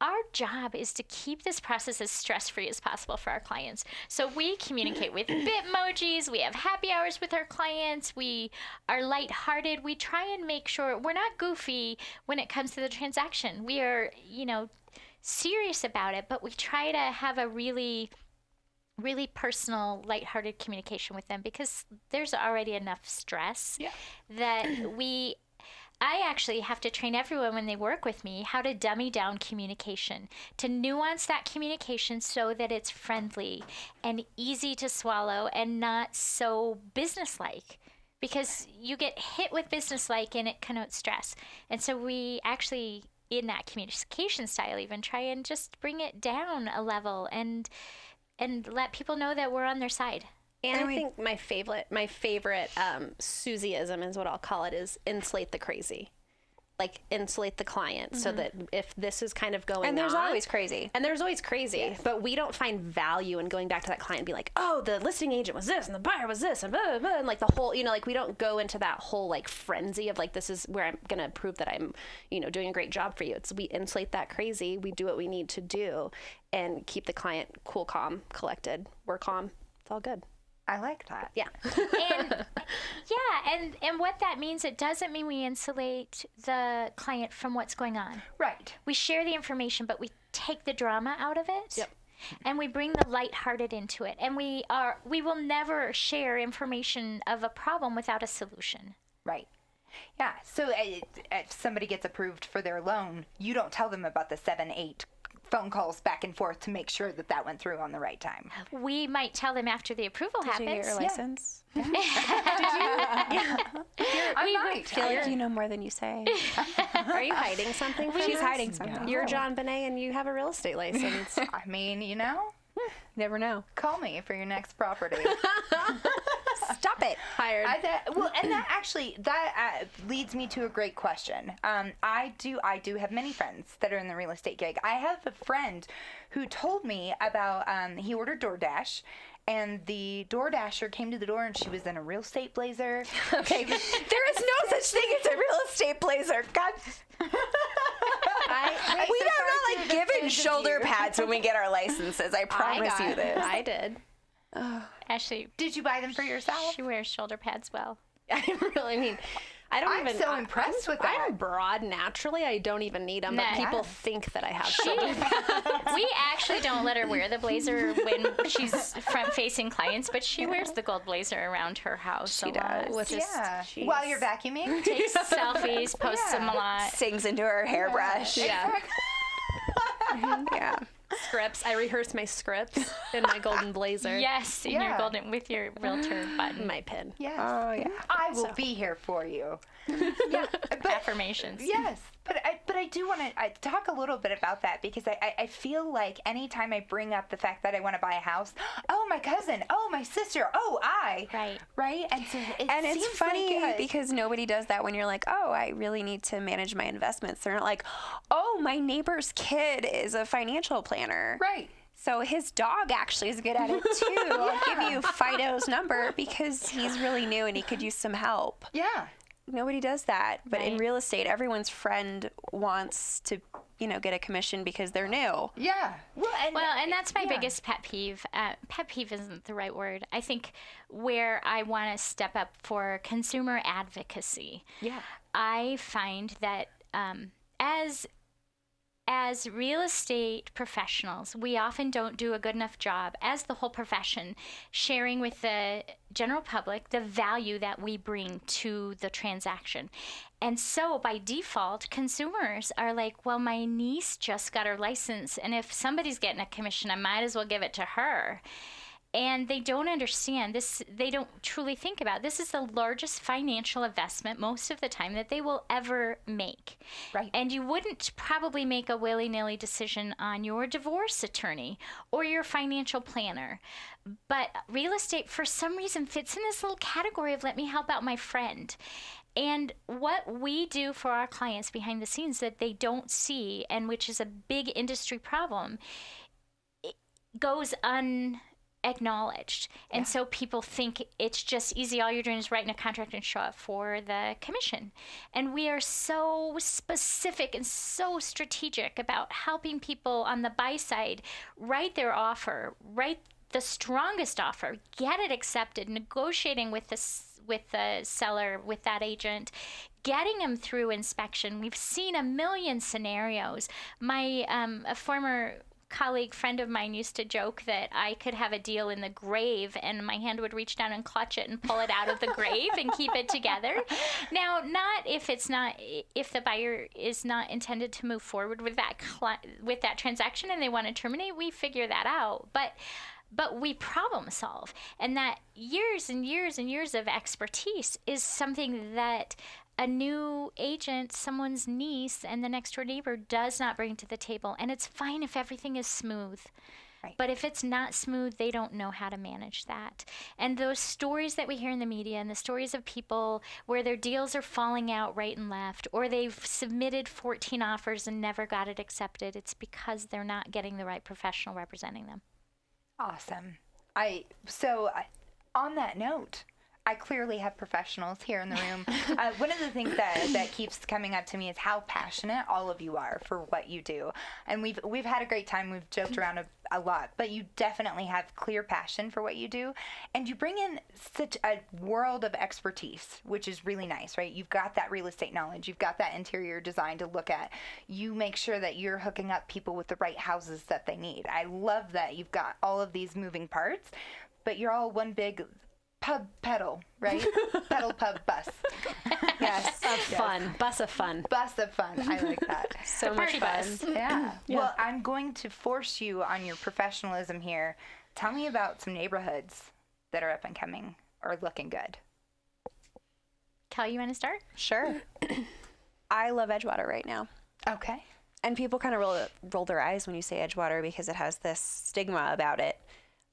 [SPEAKER 3] our job is to keep this process as stress-free as possible for our clients. So we communicate with Bitmojis. We have happy hours with our clients. We are lighthearted. We try and make sure we're not goofy when it comes to the transaction. We are, serious about it, but we try to have a really personal, lighthearted communication with them because there's already enough stress that I actually have to train everyone when they work with me how to dummy down communication, to nuance that communication so that it's friendly and easy to swallow and not so businesslike. Because you get hit with businesslike and it connotes stress. And so we actually, in that communication style, even try and just bring it down a level and let people know that we're on their side.
[SPEAKER 4] And I think my favorite Susieism is what I'll call it is insulate the crazy. Like insulate the client so that if this is kind of going on.
[SPEAKER 2] And there's always crazy.
[SPEAKER 4] But we don't find value in going back to that client and be like, oh, the listing agent was this and the buyer was this and blah, blah, blah. And like the whole, we don't go into that whole like frenzy of like, this is where I'm going to prove that I'm, doing a great job for you. It's we insulate that crazy. We do what we need to do and keep the client cool, calm, collected. We're calm. It's all good.
[SPEAKER 1] I like that.
[SPEAKER 4] Yeah.
[SPEAKER 3] And what that means, it doesn't mean we insulate the client from what's going on.
[SPEAKER 1] Right.
[SPEAKER 3] We share the information, but we take the drama out of it.
[SPEAKER 4] Yep.
[SPEAKER 3] And we bring the lighthearted into it. And we will never share information of a problem without a solution.
[SPEAKER 1] Right. Yeah. So if somebody gets approved for their loan, you don't tell them about the 7-8 phone calls back and forth to make sure that went through on the right time.
[SPEAKER 3] We might tell them after the approval happens.
[SPEAKER 2] Did you get your license?
[SPEAKER 3] Yeah.
[SPEAKER 2] Did you?
[SPEAKER 1] I
[SPEAKER 2] feel like you know more than you say.
[SPEAKER 4] Are you hiding something from
[SPEAKER 2] She's
[SPEAKER 4] us?
[SPEAKER 2] hiding something.
[SPEAKER 4] You're John Bonet and you have a real estate license.
[SPEAKER 1] I mean,
[SPEAKER 2] Never know.
[SPEAKER 1] call me for your next property.
[SPEAKER 2] Stop it.
[SPEAKER 4] Hired.
[SPEAKER 1] And that leads me to a great question. I do have many friends that are in the real estate gig. I have a friend who told me about he ordered DoorDash. And the DoorDasher came to the door, and she was in a real estate blazer.
[SPEAKER 2] Okay, there is no such thing as a real estate blazer. God.
[SPEAKER 1] We
[SPEAKER 2] don't know, given shoulder pads when we get our licenses. I promise you this.
[SPEAKER 4] I did.
[SPEAKER 3] Ashley,
[SPEAKER 1] did you buy them for yourself?
[SPEAKER 3] she wears shoulder pads well.
[SPEAKER 4] I really mean,
[SPEAKER 1] I'm so impressed with that.
[SPEAKER 4] I'm broad naturally. I don't even need them, but people think that I have shoulder
[SPEAKER 3] We actually don't let her wear the blazer when she's front-facing clients, but she wears the gold blazer around her house.
[SPEAKER 2] She does.
[SPEAKER 1] While you're vacuuming?
[SPEAKER 3] Takes selfies, posts them a lot.
[SPEAKER 2] Sings into her hairbrush.
[SPEAKER 4] Yeah.
[SPEAKER 2] Yeah.
[SPEAKER 4] Scripts. I rehearse my scripts in my golden blazer.
[SPEAKER 3] Yes, in your golden with your realtor button.
[SPEAKER 4] My pin.
[SPEAKER 1] Yes.
[SPEAKER 2] Oh, yeah.
[SPEAKER 1] I will be here for you.
[SPEAKER 3] Affirmations.
[SPEAKER 1] Yes. But I do want to talk a little bit about that because I feel like anytime I bring up the fact that I want to buy a house, oh, my cousin, oh, my sister, oh, right? And so
[SPEAKER 2] it's funny because nobody does that when you're like, oh, I really need to manage my investments. They're not like, oh, my neighbor's kid is a financial planner.
[SPEAKER 1] Right.
[SPEAKER 2] So his dog actually is good at it too. I'll give you Fido's number because he's really new and he could use some help.
[SPEAKER 1] Yeah.
[SPEAKER 2] Nobody does that. But in real estate, everyone's friend wants to, get a commission because they're new.
[SPEAKER 1] Yeah.
[SPEAKER 3] And that's my biggest pet peeve. Pet peeve isn't the right word. I think where I want to step up for consumer advocacy.
[SPEAKER 1] Yeah.
[SPEAKER 3] I find that as real estate professionals, we often don't do a good enough job as the whole profession sharing with the general public the value that we bring to the transaction. And so by default, consumers are like, well, my niece just got her license, and if somebody's getting a commission, I might as well give it to her. And they don't understand this. They don't truly think about this is the largest financial investment most of the time that they will ever make.
[SPEAKER 1] Right.
[SPEAKER 3] And you wouldn't probably make a willy-nilly decision on your divorce attorney or your financial planner. But real estate, for some reason, fits in this little category of let me help out my friend. And what we do for our clients behind the scenes that they don't see, and which is a big industry problem, it goes unacknowledged. And so people think it's just easy. All you're doing is writing a contract and show up for the commission. And we are so specific and so strategic about helping people on the buy side write their offer, write the strongest offer, get it accepted, negotiating with the seller, with that agent, getting them through inspection. We've seen a million scenarios. My a former colleague friend of mine used to joke that I could have a deal in the grave and my hand would reach down and clutch it and pull it out of the grave and keep it together. Now, not if the buyer is not intended to move forward with that transaction and they want to terminate, we figure that out. But we problem solve, and that years and years and years of expertise is something that a new agent, someone's niece, and the next door neighbor does not bring to the table. And it's fine if everything is smooth. Right. But if it's not smooth, they don't know how to manage that. And those stories that we hear in the media and the stories of people where their deals are falling out right and left, or they've submitted 14 offers and never got it accepted, it's because they're not getting the right professional representing them.
[SPEAKER 1] Awesome. On that note, I clearly have professionals here in the room. One of the things that keeps coming up to me is how passionate all of you are for what you do. And we've had a great time. We've joked around a lot, but you definitely have clear passion for what you do. And you bring in such a world of expertise, which is really nice, right? You've got that real estate knowledge. You've got that interior design to look at. You make sure that you're hooking up people with the right houses that they need. I love that you've got all of these moving parts, but you're all one big pedal, right? Pedal pub bus.
[SPEAKER 4] Yes, of fun. Bus of fun.
[SPEAKER 1] Bus of fun. I like that.
[SPEAKER 2] So much fun.
[SPEAKER 3] Bus.
[SPEAKER 1] Yeah. Well, I'm going to force you on your professionalism here. Tell me about some neighborhoods that are up and coming or looking good.
[SPEAKER 3] Cal, you want to start?
[SPEAKER 2] Sure. I love Edgewater right now.
[SPEAKER 1] Okay.
[SPEAKER 2] And people kind of roll their eyes when you say Edgewater because it has this stigma about it.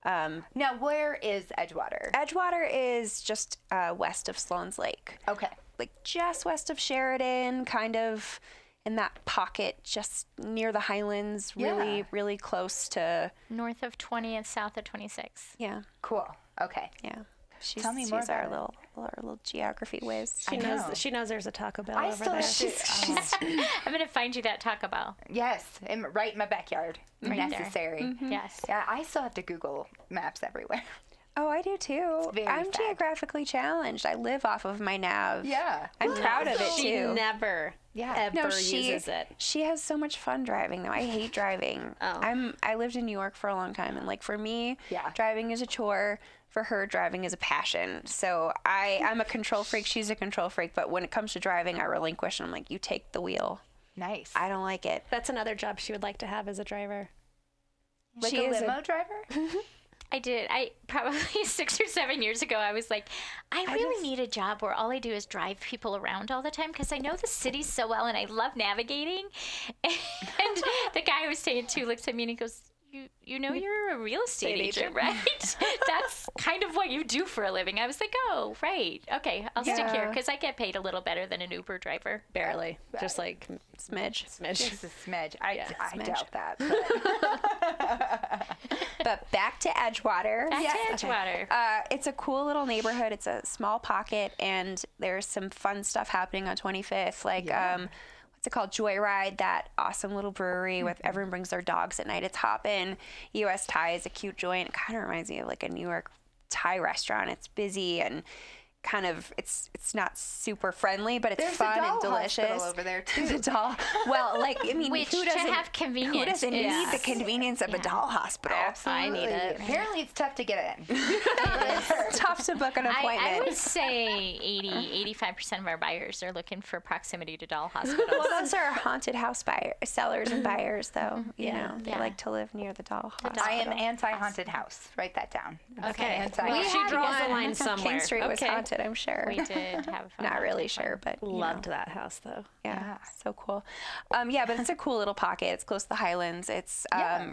[SPEAKER 1] Now, where is Edgewater?
[SPEAKER 2] Edgewater is just west of Sloan's Lake.
[SPEAKER 1] Okay.
[SPEAKER 2] Like just west of Sheridan, kind of in that pocket just near the Highlands, really, really close to...
[SPEAKER 3] North of 20 and south of 26.
[SPEAKER 2] Yeah.
[SPEAKER 1] Cool. Okay.
[SPEAKER 2] Yeah.
[SPEAKER 1] Tell me more about
[SPEAKER 2] our little geography whiz.
[SPEAKER 4] She knows there's a Taco Bell
[SPEAKER 1] I
[SPEAKER 4] over
[SPEAKER 1] still
[SPEAKER 4] there.
[SPEAKER 1] have to,
[SPEAKER 3] I'm going to find you that Taco Bell.
[SPEAKER 1] yes, right in my backyard.
[SPEAKER 3] Right
[SPEAKER 1] Necessary.
[SPEAKER 3] there. Mm-hmm. Yes.
[SPEAKER 1] Yeah, I still have to Google Maps everywhere.
[SPEAKER 2] Oh, I do too.
[SPEAKER 1] It's very
[SPEAKER 2] I'm
[SPEAKER 1] sad.
[SPEAKER 2] geographically challenged. I live off of my nav.
[SPEAKER 1] Yeah.
[SPEAKER 2] I'm proud of it
[SPEAKER 4] She
[SPEAKER 2] too.
[SPEAKER 4] never, ever uses it.
[SPEAKER 2] She has so much fun driving though. I hate driving.
[SPEAKER 4] Oh.
[SPEAKER 2] I lived in New York for a long time, and like for me,
[SPEAKER 1] Yeah.
[SPEAKER 2] driving is a chore. For her, driving is a passion. So I'm a control freak. She's a control freak. But when it comes to driving, I relinquish, and I'm like, you take the wheel.
[SPEAKER 1] Nice.
[SPEAKER 2] I don't like it.
[SPEAKER 4] That's another job she would like to have as a driver.
[SPEAKER 1] Like
[SPEAKER 2] She
[SPEAKER 1] a
[SPEAKER 2] is
[SPEAKER 1] limo driver?
[SPEAKER 3] I did. I probably 6 or 7 years ago, I was like, I really need a job where all I do is drive people around all the time because I know the city so well and I love navigating. And the guy I was staying to looks at me and he goes, you know you're a real estate agent, right? That's kind of what you do for a living. I was like, oh, right. Okay, I'll stick here because I get paid a little better than an Uber driver.
[SPEAKER 4] Barely. Just like
[SPEAKER 2] Smidge.
[SPEAKER 1] Just a smidge. I
[SPEAKER 2] smidge.
[SPEAKER 1] doubt that.
[SPEAKER 2] But back to Edgewater.
[SPEAKER 3] Back to Edgewater.
[SPEAKER 2] It's a cool little neighborhood. It's a small pocket, and there's some fun stuff happening on 25th. Like, what's it called? Joyride, that awesome little brewery with everyone brings their dogs at night. It's hoppin'. US Thai is a cute joint. It kind of reminds me of like a New York Thai restaurant. It's busy and kind of it's not super friendly, but it's
[SPEAKER 1] There's
[SPEAKER 2] fun
[SPEAKER 1] a doll
[SPEAKER 2] and delicious.
[SPEAKER 1] hospital over there too.
[SPEAKER 2] The doll. Well, like I mean,
[SPEAKER 3] Which
[SPEAKER 2] who
[SPEAKER 3] to
[SPEAKER 2] doesn't
[SPEAKER 3] have convenience
[SPEAKER 2] Who doesn't need
[SPEAKER 3] is-
[SPEAKER 2] the convenience of a doll hospital?
[SPEAKER 1] Absolutely.
[SPEAKER 4] I need it.
[SPEAKER 1] Apparently, it's tough to get in.
[SPEAKER 2] It's tough to book an appointment.
[SPEAKER 3] I would say 85% of our buyers are looking for proximity to doll hospitals.
[SPEAKER 2] Well, those are haunted house sellers and buyers, though. You know, they
[SPEAKER 3] Yeah.
[SPEAKER 2] like to live near the doll hospital.
[SPEAKER 1] I am anti-haunted house. Write that down.
[SPEAKER 4] Okay.
[SPEAKER 1] Anti-
[SPEAKER 4] Well, she
[SPEAKER 2] had
[SPEAKER 4] draws the
[SPEAKER 2] one.
[SPEAKER 4] line somewhere.
[SPEAKER 2] King Street was
[SPEAKER 4] Okay.
[SPEAKER 2] haunted, I'm sure.
[SPEAKER 3] We did have a
[SPEAKER 2] Not really
[SPEAKER 3] haunted
[SPEAKER 2] sure, but you
[SPEAKER 4] Loved
[SPEAKER 2] know.
[SPEAKER 4] that house though.
[SPEAKER 2] Yeah, so cool. Yeah, but it's a cool little pocket. It's close to the Highlands. It's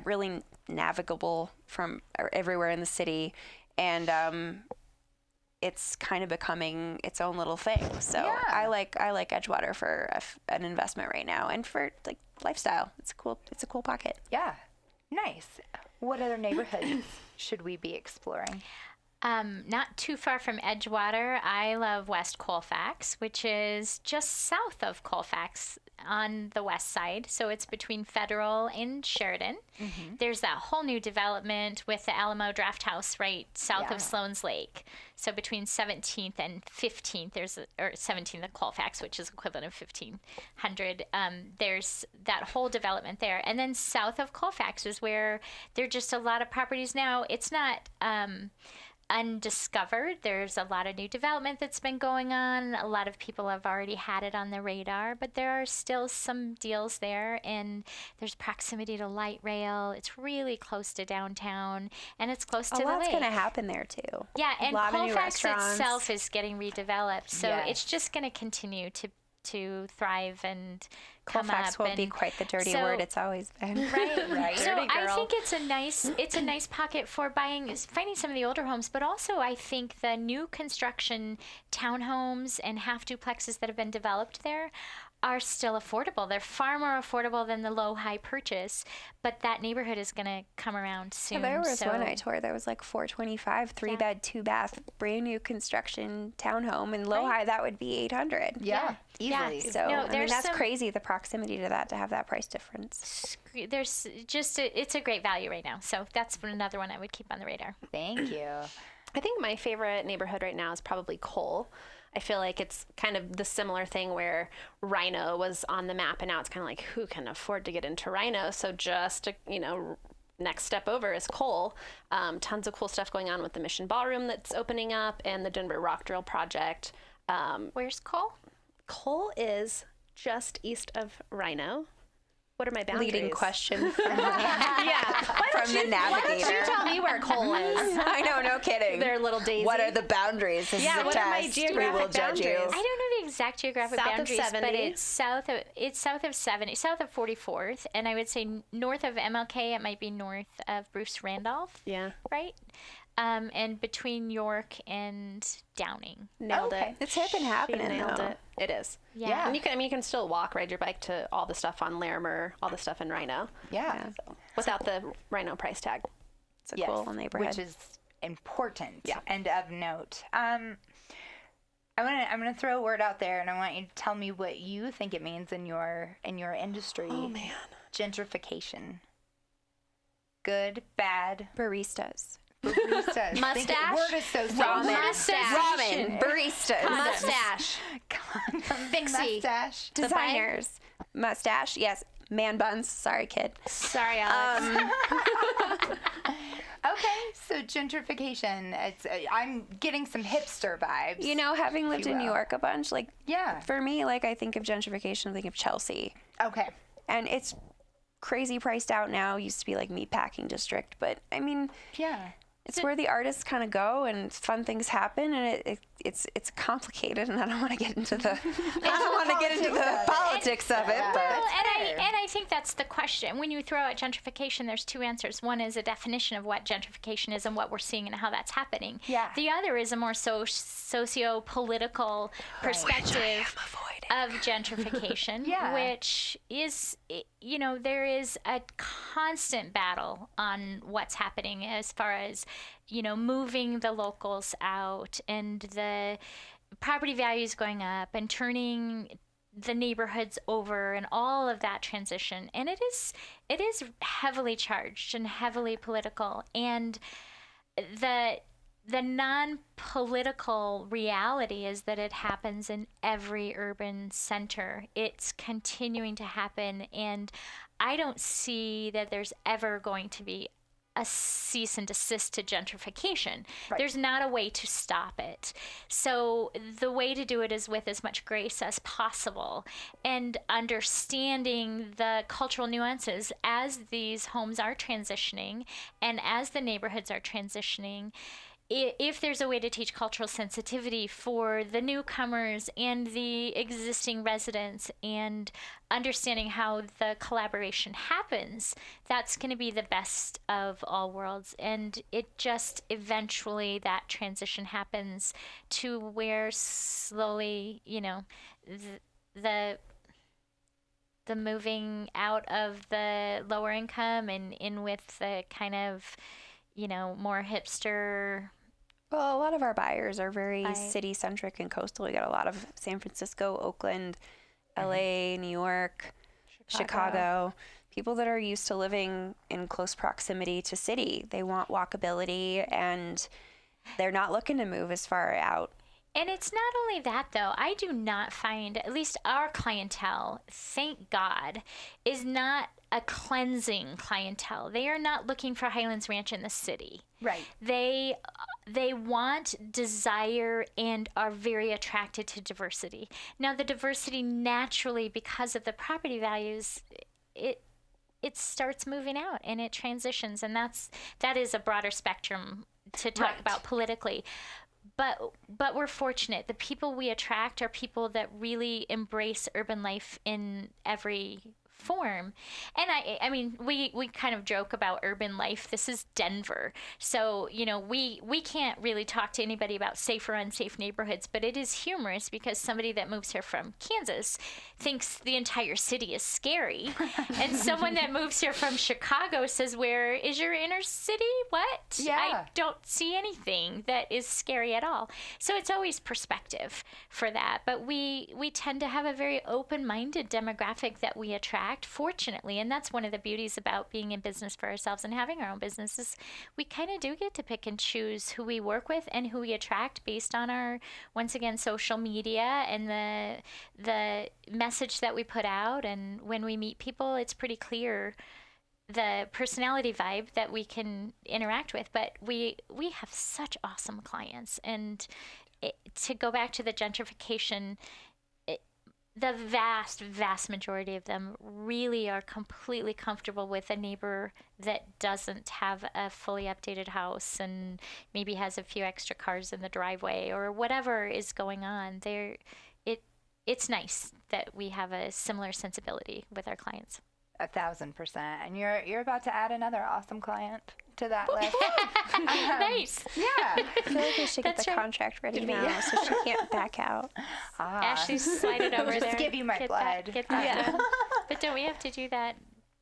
[SPEAKER 2] really navigable from everywhere in the city, and it's kind of becoming its own little thing. So
[SPEAKER 1] Yeah.
[SPEAKER 2] I like Edgewater for an investment right now, and for like lifestyle. It's a cool pocket.
[SPEAKER 1] Yeah. Nice. What other neighborhoods should we be exploring?
[SPEAKER 3] Not too far from Edgewater, I love West Colfax, which is just south of Colfax on the west side. So it's between Federal and Sheridan. There's that whole new development with the Alamo Draft House right south
[SPEAKER 1] Yeah.
[SPEAKER 3] of Sloan's Lake. So between 17th and 15th, or 17th of Colfax, which is equivalent of 1500. There's that whole development there. And then south of Colfax is where there are just a lot of properties now. It's not undiscovered. There's a lot of new development that's been going on. A lot of people have already had it on the radar, but there are still some deals there, and there's proximity to light rail. It's really close to downtown, and it's close to
[SPEAKER 2] A
[SPEAKER 3] the
[SPEAKER 2] lot's
[SPEAKER 3] lake.
[SPEAKER 2] going to happen there too.
[SPEAKER 3] Yeah, and
[SPEAKER 2] a lot of new
[SPEAKER 3] Colfax
[SPEAKER 2] restaurants.
[SPEAKER 3] itself is getting redeveloped, so
[SPEAKER 1] Yes.
[SPEAKER 3] it's just going to continue to thrive and come
[SPEAKER 2] Colfax
[SPEAKER 3] up.
[SPEAKER 2] won't be
[SPEAKER 3] and
[SPEAKER 2] quite the dirty
[SPEAKER 3] so-
[SPEAKER 2] word it's always been.
[SPEAKER 3] Right. So
[SPEAKER 4] Dirty
[SPEAKER 3] I
[SPEAKER 4] girl.
[SPEAKER 3] think it's a nice pocket for finding some of the older homes, but also I think the new construction townhomes and half duplexes that have been developed there are still affordable. They're far more affordable than the low high purchase, but that neighborhood is going to come around soon.
[SPEAKER 2] There was
[SPEAKER 3] so
[SPEAKER 2] one I toured that was like $425, 3-bed, 2-bath, brand new construction townhome, and low high that would be $800.
[SPEAKER 1] Yeah.
[SPEAKER 3] Yeah.
[SPEAKER 1] Easily.
[SPEAKER 2] So
[SPEAKER 3] No,
[SPEAKER 2] I mean
[SPEAKER 3] there's
[SPEAKER 2] that's
[SPEAKER 3] some-
[SPEAKER 2] crazy, the proximity to that, to have that price difference.
[SPEAKER 3] there's just it's a great value right now. So that's another one I would keep on the radar.
[SPEAKER 1] Thank you.
[SPEAKER 4] I think my favorite neighborhood right now is probably Cole. I feel like it's kind of the similar thing where Rhino was on the map, and now it's kind of like, who can afford to get into Rhino? So just, next step over is Cole. Tons of cool stuff going on with the Mission Ballroom that's opening up, and the Denver Rock Drill Project.
[SPEAKER 3] Where's Cole?
[SPEAKER 4] Cole is just east of Rhino. What are my boundaries?
[SPEAKER 2] Leading question from,
[SPEAKER 4] Yeah.
[SPEAKER 2] from the navigator.
[SPEAKER 4] You tell me where Cole is.
[SPEAKER 2] I know, no kidding.
[SPEAKER 4] They're little Daisy.
[SPEAKER 2] What are the boundaries? This
[SPEAKER 4] Yeah,
[SPEAKER 2] is a
[SPEAKER 4] what are my
[SPEAKER 2] test. We
[SPEAKER 4] geographic
[SPEAKER 2] will judge you.
[SPEAKER 4] boundaries?
[SPEAKER 3] I don't know the exact geographic
[SPEAKER 4] South of
[SPEAKER 3] boundaries,
[SPEAKER 4] 70.
[SPEAKER 3] but it's south of 70, south of 44th, and I would say north of MLK. It might be north of Bruce Randolph,
[SPEAKER 4] Yeah.
[SPEAKER 3] right? And between York and Downing.
[SPEAKER 4] Nailed
[SPEAKER 1] Okay.
[SPEAKER 4] it.
[SPEAKER 2] It's hip and
[SPEAKER 4] She
[SPEAKER 2] happening,
[SPEAKER 4] nailed
[SPEAKER 2] though.
[SPEAKER 4] it. It is.
[SPEAKER 3] Yeah.
[SPEAKER 4] And you can still walk, ride your bike to all the stuff on Larimer, all the stuff in Rhino,
[SPEAKER 1] Yeah.
[SPEAKER 4] without the Rhino price tag.
[SPEAKER 2] It's a
[SPEAKER 1] Yes,
[SPEAKER 2] cool little neighborhood.
[SPEAKER 1] which is important
[SPEAKER 4] Yeah.
[SPEAKER 1] and of note. I'm gonna throw a word out there, and I want you to tell me what you think it means in your industry.
[SPEAKER 4] Oh, man.
[SPEAKER 1] Gentrification. Good, bad,
[SPEAKER 2] baristas.
[SPEAKER 1] baristas.
[SPEAKER 4] Mustache?
[SPEAKER 1] Word association.
[SPEAKER 2] Ramen. Baristas.
[SPEAKER 4] Mustache.
[SPEAKER 1] Fixie. Mustache.
[SPEAKER 2] Designers. Mustache. Yes. Man buns. Sorry, kid.
[SPEAKER 4] Sorry, Alex.
[SPEAKER 1] Okay, so gentrification. It's I'm getting some hipster vibes.
[SPEAKER 2] You know, having lived
[SPEAKER 1] you
[SPEAKER 2] in New
[SPEAKER 1] will.
[SPEAKER 2] York a bunch, like,
[SPEAKER 1] Yeah.
[SPEAKER 2] for me, like, I think of gentrification, I think of Chelsea.
[SPEAKER 1] Okay.
[SPEAKER 2] And it's crazy priced out now. Used to be like meatpacking district, but I mean,
[SPEAKER 1] Yeah.
[SPEAKER 2] it's where the artists kind of go and fun things happen, and it's complicated, and I don't want to get into the politics of it.
[SPEAKER 1] Yeah.
[SPEAKER 2] But
[SPEAKER 3] Well,
[SPEAKER 1] fair.
[SPEAKER 3] and I think that's the question. When you throw out gentrification, there's two answers. One is a definition of what gentrification is and what we're seeing and how that's happening.
[SPEAKER 1] Yeah.
[SPEAKER 3] The other is a more socio-political perspective of gentrification,
[SPEAKER 1] Yeah.
[SPEAKER 3] which is, there is a constant battle on what's happening as far as, moving the locals out and the property values going up and turning the neighborhoods over and all of that transition. And it is non-political reality is that it happens in every urban center. It's continuing to happen, and I don't see that there's ever going to be a cease and desist to gentrification.
[SPEAKER 1] Right.
[SPEAKER 3] There's not a way to stop it. So the way to do it is with as much grace as possible and understanding the cultural nuances as these homes are transitioning and as the neighborhoods are transitioning. If there's a way to teach cultural sensitivity for the newcomers and the existing residents and understanding how the collaboration happens, that's going to be the best of all worlds. And it just eventually, that transition happens to where slowly, the moving out of the lower income and in with the kind of, more hipster.
[SPEAKER 2] Well, a lot of our buyers are very city-centric and coastal. We got a lot of San Francisco, Oakland, LA, New York, Chicago. People that are used to living in close proximity to city. They want walkability, and they're not looking to move as far out.
[SPEAKER 3] And it's not only that, though. I do not find, at least our clientele, thank God, is not a cleansing clientele. They are not looking for Highlands Ranch in the city.
[SPEAKER 1] Right.
[SPEAKER 3] They want, desire, and are very attracted to diversity. Now, the diversity naturally, because of the property values, it starts moving out and it transitions, and that is a broader spectrum to talk about politically. But we're fortunate. The people we attract are people that really embrace urban life in every form. And I mean, we kind of joke about urban life. This is Denver. So, we can't really talk to anybody about safe or unsafe neighborhoods, but it is humorous because somebody that moves here from Kansas thinks the entire city is scary. And someone that moves here from Chicago says, where is your inner city? What?
[SPEAKER 1] Yeah.
[SPEAKER 3] I don't see anything that is scary at all. So it's always perspective for that. But we tend to have a very open-minded demographic that we attract, fortunately, and that's one of the beauties about being in business for ourselves and having our own businesses. We kind of do get to pick and choose who we work with and who we attract based on our, once again, social media and the message that we put out. And when we meet people, it's pretty clear the personality vibe that we can interact with. But we have such awesome clients, and to go back to the gentrification, the vast majority of them really are completely comfortable with a neighbor that doesn't have a fully updated house and maybe has a few extra cars in the driveway or whatever is going on. It's nice that we have a similar sensibility with our clients.
[SPEAKER 1] 1,000%. And you're about to add another awesome client to that list.
[SPEAKER 3] Nice.
[SPEAKER 1] Yeah.
[SPEAKER 2] I feel like we should get
[SPEAKER 3] That's
[SPEAKER 2] the
[SPEAKER 3] right.
[SPEAKER 2] contract ready now so she can't back out.
[SPEAKER 3] Ashley, slide it over
[SPEAKER 1] Just
[SPEAKER 3] there.
[SPEAKER 1] give you my blood.
[SPEAKER 3] Get that done. But don't we have to do that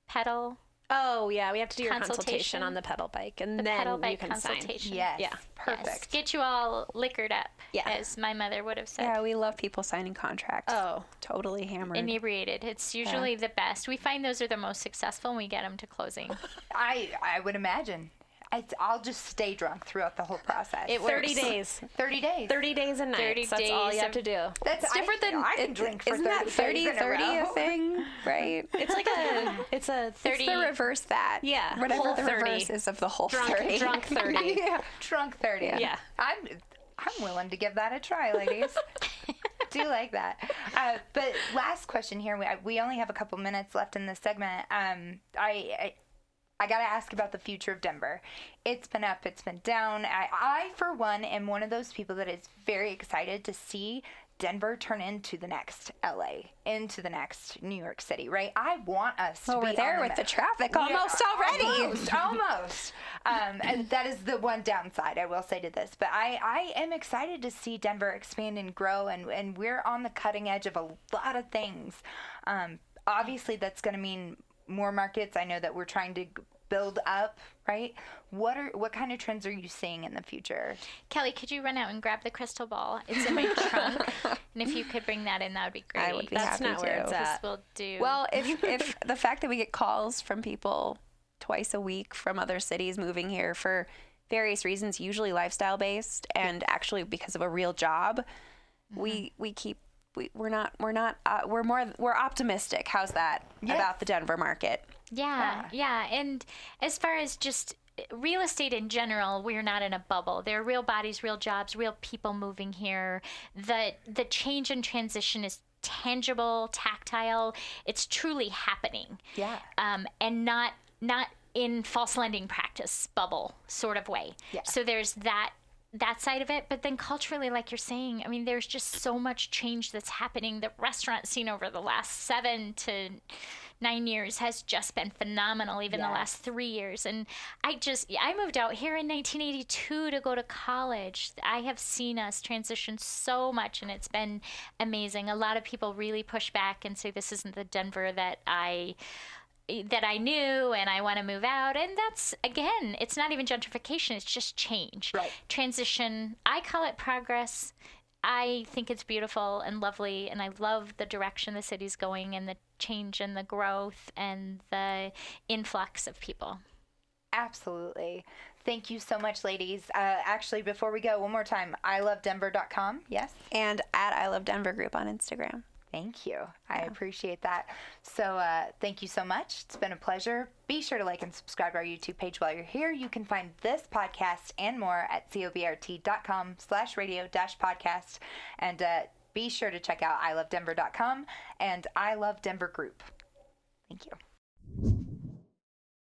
[SPEAKER 3] pedal?
[SPEAKER 4] Oh, yeah, we have to do your
[SPEAKER 3] Consultation.
[SPEAKER 4] consultation on the pedal bike, and
[SPEAKER 3] The
[SPEAKER 4] then
[SPEAKER 3] pedal
[SPEAKER 4] you
[SPEAKER 3] bike
[SPEAKER 4] can sign.
[SPEAKER 3] consultation.
[SPEAKER 1] Yes.
[SPEAKER 4] Yeah.
[SPEAKER 1] Perfect.
[SPEAKER 3] Yes. Get you all liquored up,
[SPEAKER 4] Yeah.
[SPEAKER 3] as my mother would have said.
[SPEAKER 2] Yeah, we love people signing contracts.
[SPEAKER 4] Oh.
[SPEAKER 2] Totally hammered.
[SPEAKER 3] Inebriated. It's usually the best. We find those are the most successful when we get them to closing.
[SPEAKER 1] I would imagine. I'll just stay drunk throughout the whole process.
[SPEAKER 3] It
[SPEAKER 4] 30
[SPEAKER 3] works.
[SPEAKER 4] days.
[SPEAKER 1] 30 days.
[SPEAKER 4] 30 days and nights.
[SPEAKER 3] 30
[SPEAKER 4] That's all
[SPEAKER 3] days
[SPEAKER 4] you have
[SPEAKER 3] of-
[SPEAKER 4] to do.
[SPEAKER 1] That's
[SPEAKER 2] different than
[SPEAKER 1] I can drink for
[SPEAKER 2] isn't
[SPEAKER 1] 30
[SPEAKER 2] that
[SPEAKER 1] days
[SPEAKER 2] 30
[SPEAKER 1] in a
[SPEAKER 2] 30 a
[SPEAKER 1] row.
[SPEAKER 2] thing, right?
[SPEAKER 4] It's like it's a
[SPEAKER 3] 30
[SPEAKER 2] It's the reverse that.
[SPEAKER 4] Yeah,
[SPEAKER 2] Whatever
[SPEAKER 4] whole
[SPEAKER 2] the
[SPEAKER 4] 30.
[SPEAKER 2] reverse is of the whole
[SPEAKER 4] drunk
[SPEAKER 2] 30.
[SPEAKER 4] drunk 30.
[SPEAKER 2] Yeah.
[SPEAKER 1] Drunk 30.
[SPEAKER 4] Yeah.
[SPEAKER 1] I'm willing to give that a try, ladies. Do like that. But last question here. We only have a couple minutes left in this segment. I got to ask about the future of Denver. It's been up, it's been down. I, for one, am one of those people that is very excited to see Denver turn into the next LA, into the next New York City, right? I want us to
[SPEAKER 2] Well,
[SPEAKER 1] be
[SPEAKER 2] we're there
[SPEAKER 1] on
[SPEAKER 2] with the traffic almost already.
[SPEAKER 1] Almost. And that is the one downside I will say to this. But I am excited to see Denver expand and grow, and we're on the cutting edge of a lot of things. Obviously, that's going to mean more markets. I know that we're trying to build up, right? What kind of trends are you seeing in the future?
[SPEAKER 3] Kelly, could you run out and grab the crystal ball? It's in my trunk. And if you could bring that in, that would be great.
[SPEAKER 2] I would be
[SPEAKER 4] That's
[SPEAKER 2] happy
[SPEAKER 4] not where
[SPEAKER 2] to.
[SPEAKER 4] it's
[SPEAKER 3] This
[SPEAKER 4] at.
[SPEAKER 3] will do.
[SPEAKER 2] Well, if the fact that we get calls from people twice a week from other cities moving here for various reasons, usually lifestyle based, and actually because of a real job, we're optimistic. How's that about the Denver market?
[SPEAKER 3] Yeah. And as far as just real estate in general, we're not in a bubble. There are real bodies, real jobs, real people moving here. The change and transition is tangible, tactile. It's truly happening.
[SPEAKER 1] Yeah.
[SPEAKER 3] And not in false lending practice bubble sort of way.
[SPEAKER 1] Yeah.
[SPEAKER 3] So there's that side of it, but then culturally, like you're saying, I mean, there's just so much change that's happening. The restaurant scene over the last 7 to 9 years has just been phenomenal, even the last 3 years. And I moved out here in 1982 to go to college. I have seen us transition so much, and it's been amazing. A lot of people really push back and say this isn't the Denver that I knew, and I want to move out. And that's, again, it's not even gentrification, it's just change.
[SPEAKER 1] Right.
[SPEAKER 3] Transition. I call it progress. I think it's beautiful and lovely, and I love the direction the city's going and the change and the growth and the influx of people.
[SPEAKER 1] Absolutely. Thank you so much, ladies. Actually, before we go, one more time, ilovedenver.com, yes?
[SPEAKER 2] And at I Love Denver Group on Instagram.
[SPEAKER 1] Thank you. I appreciate that. So thank you so much. It's been a pleasure. Be sure to like and subscribe to our YouTube page while you're here. You can find this podcast and more at cobrt.com/radio-podcast. And be sure to check out ilovedenver.com and I Love Denver Group. Thank you.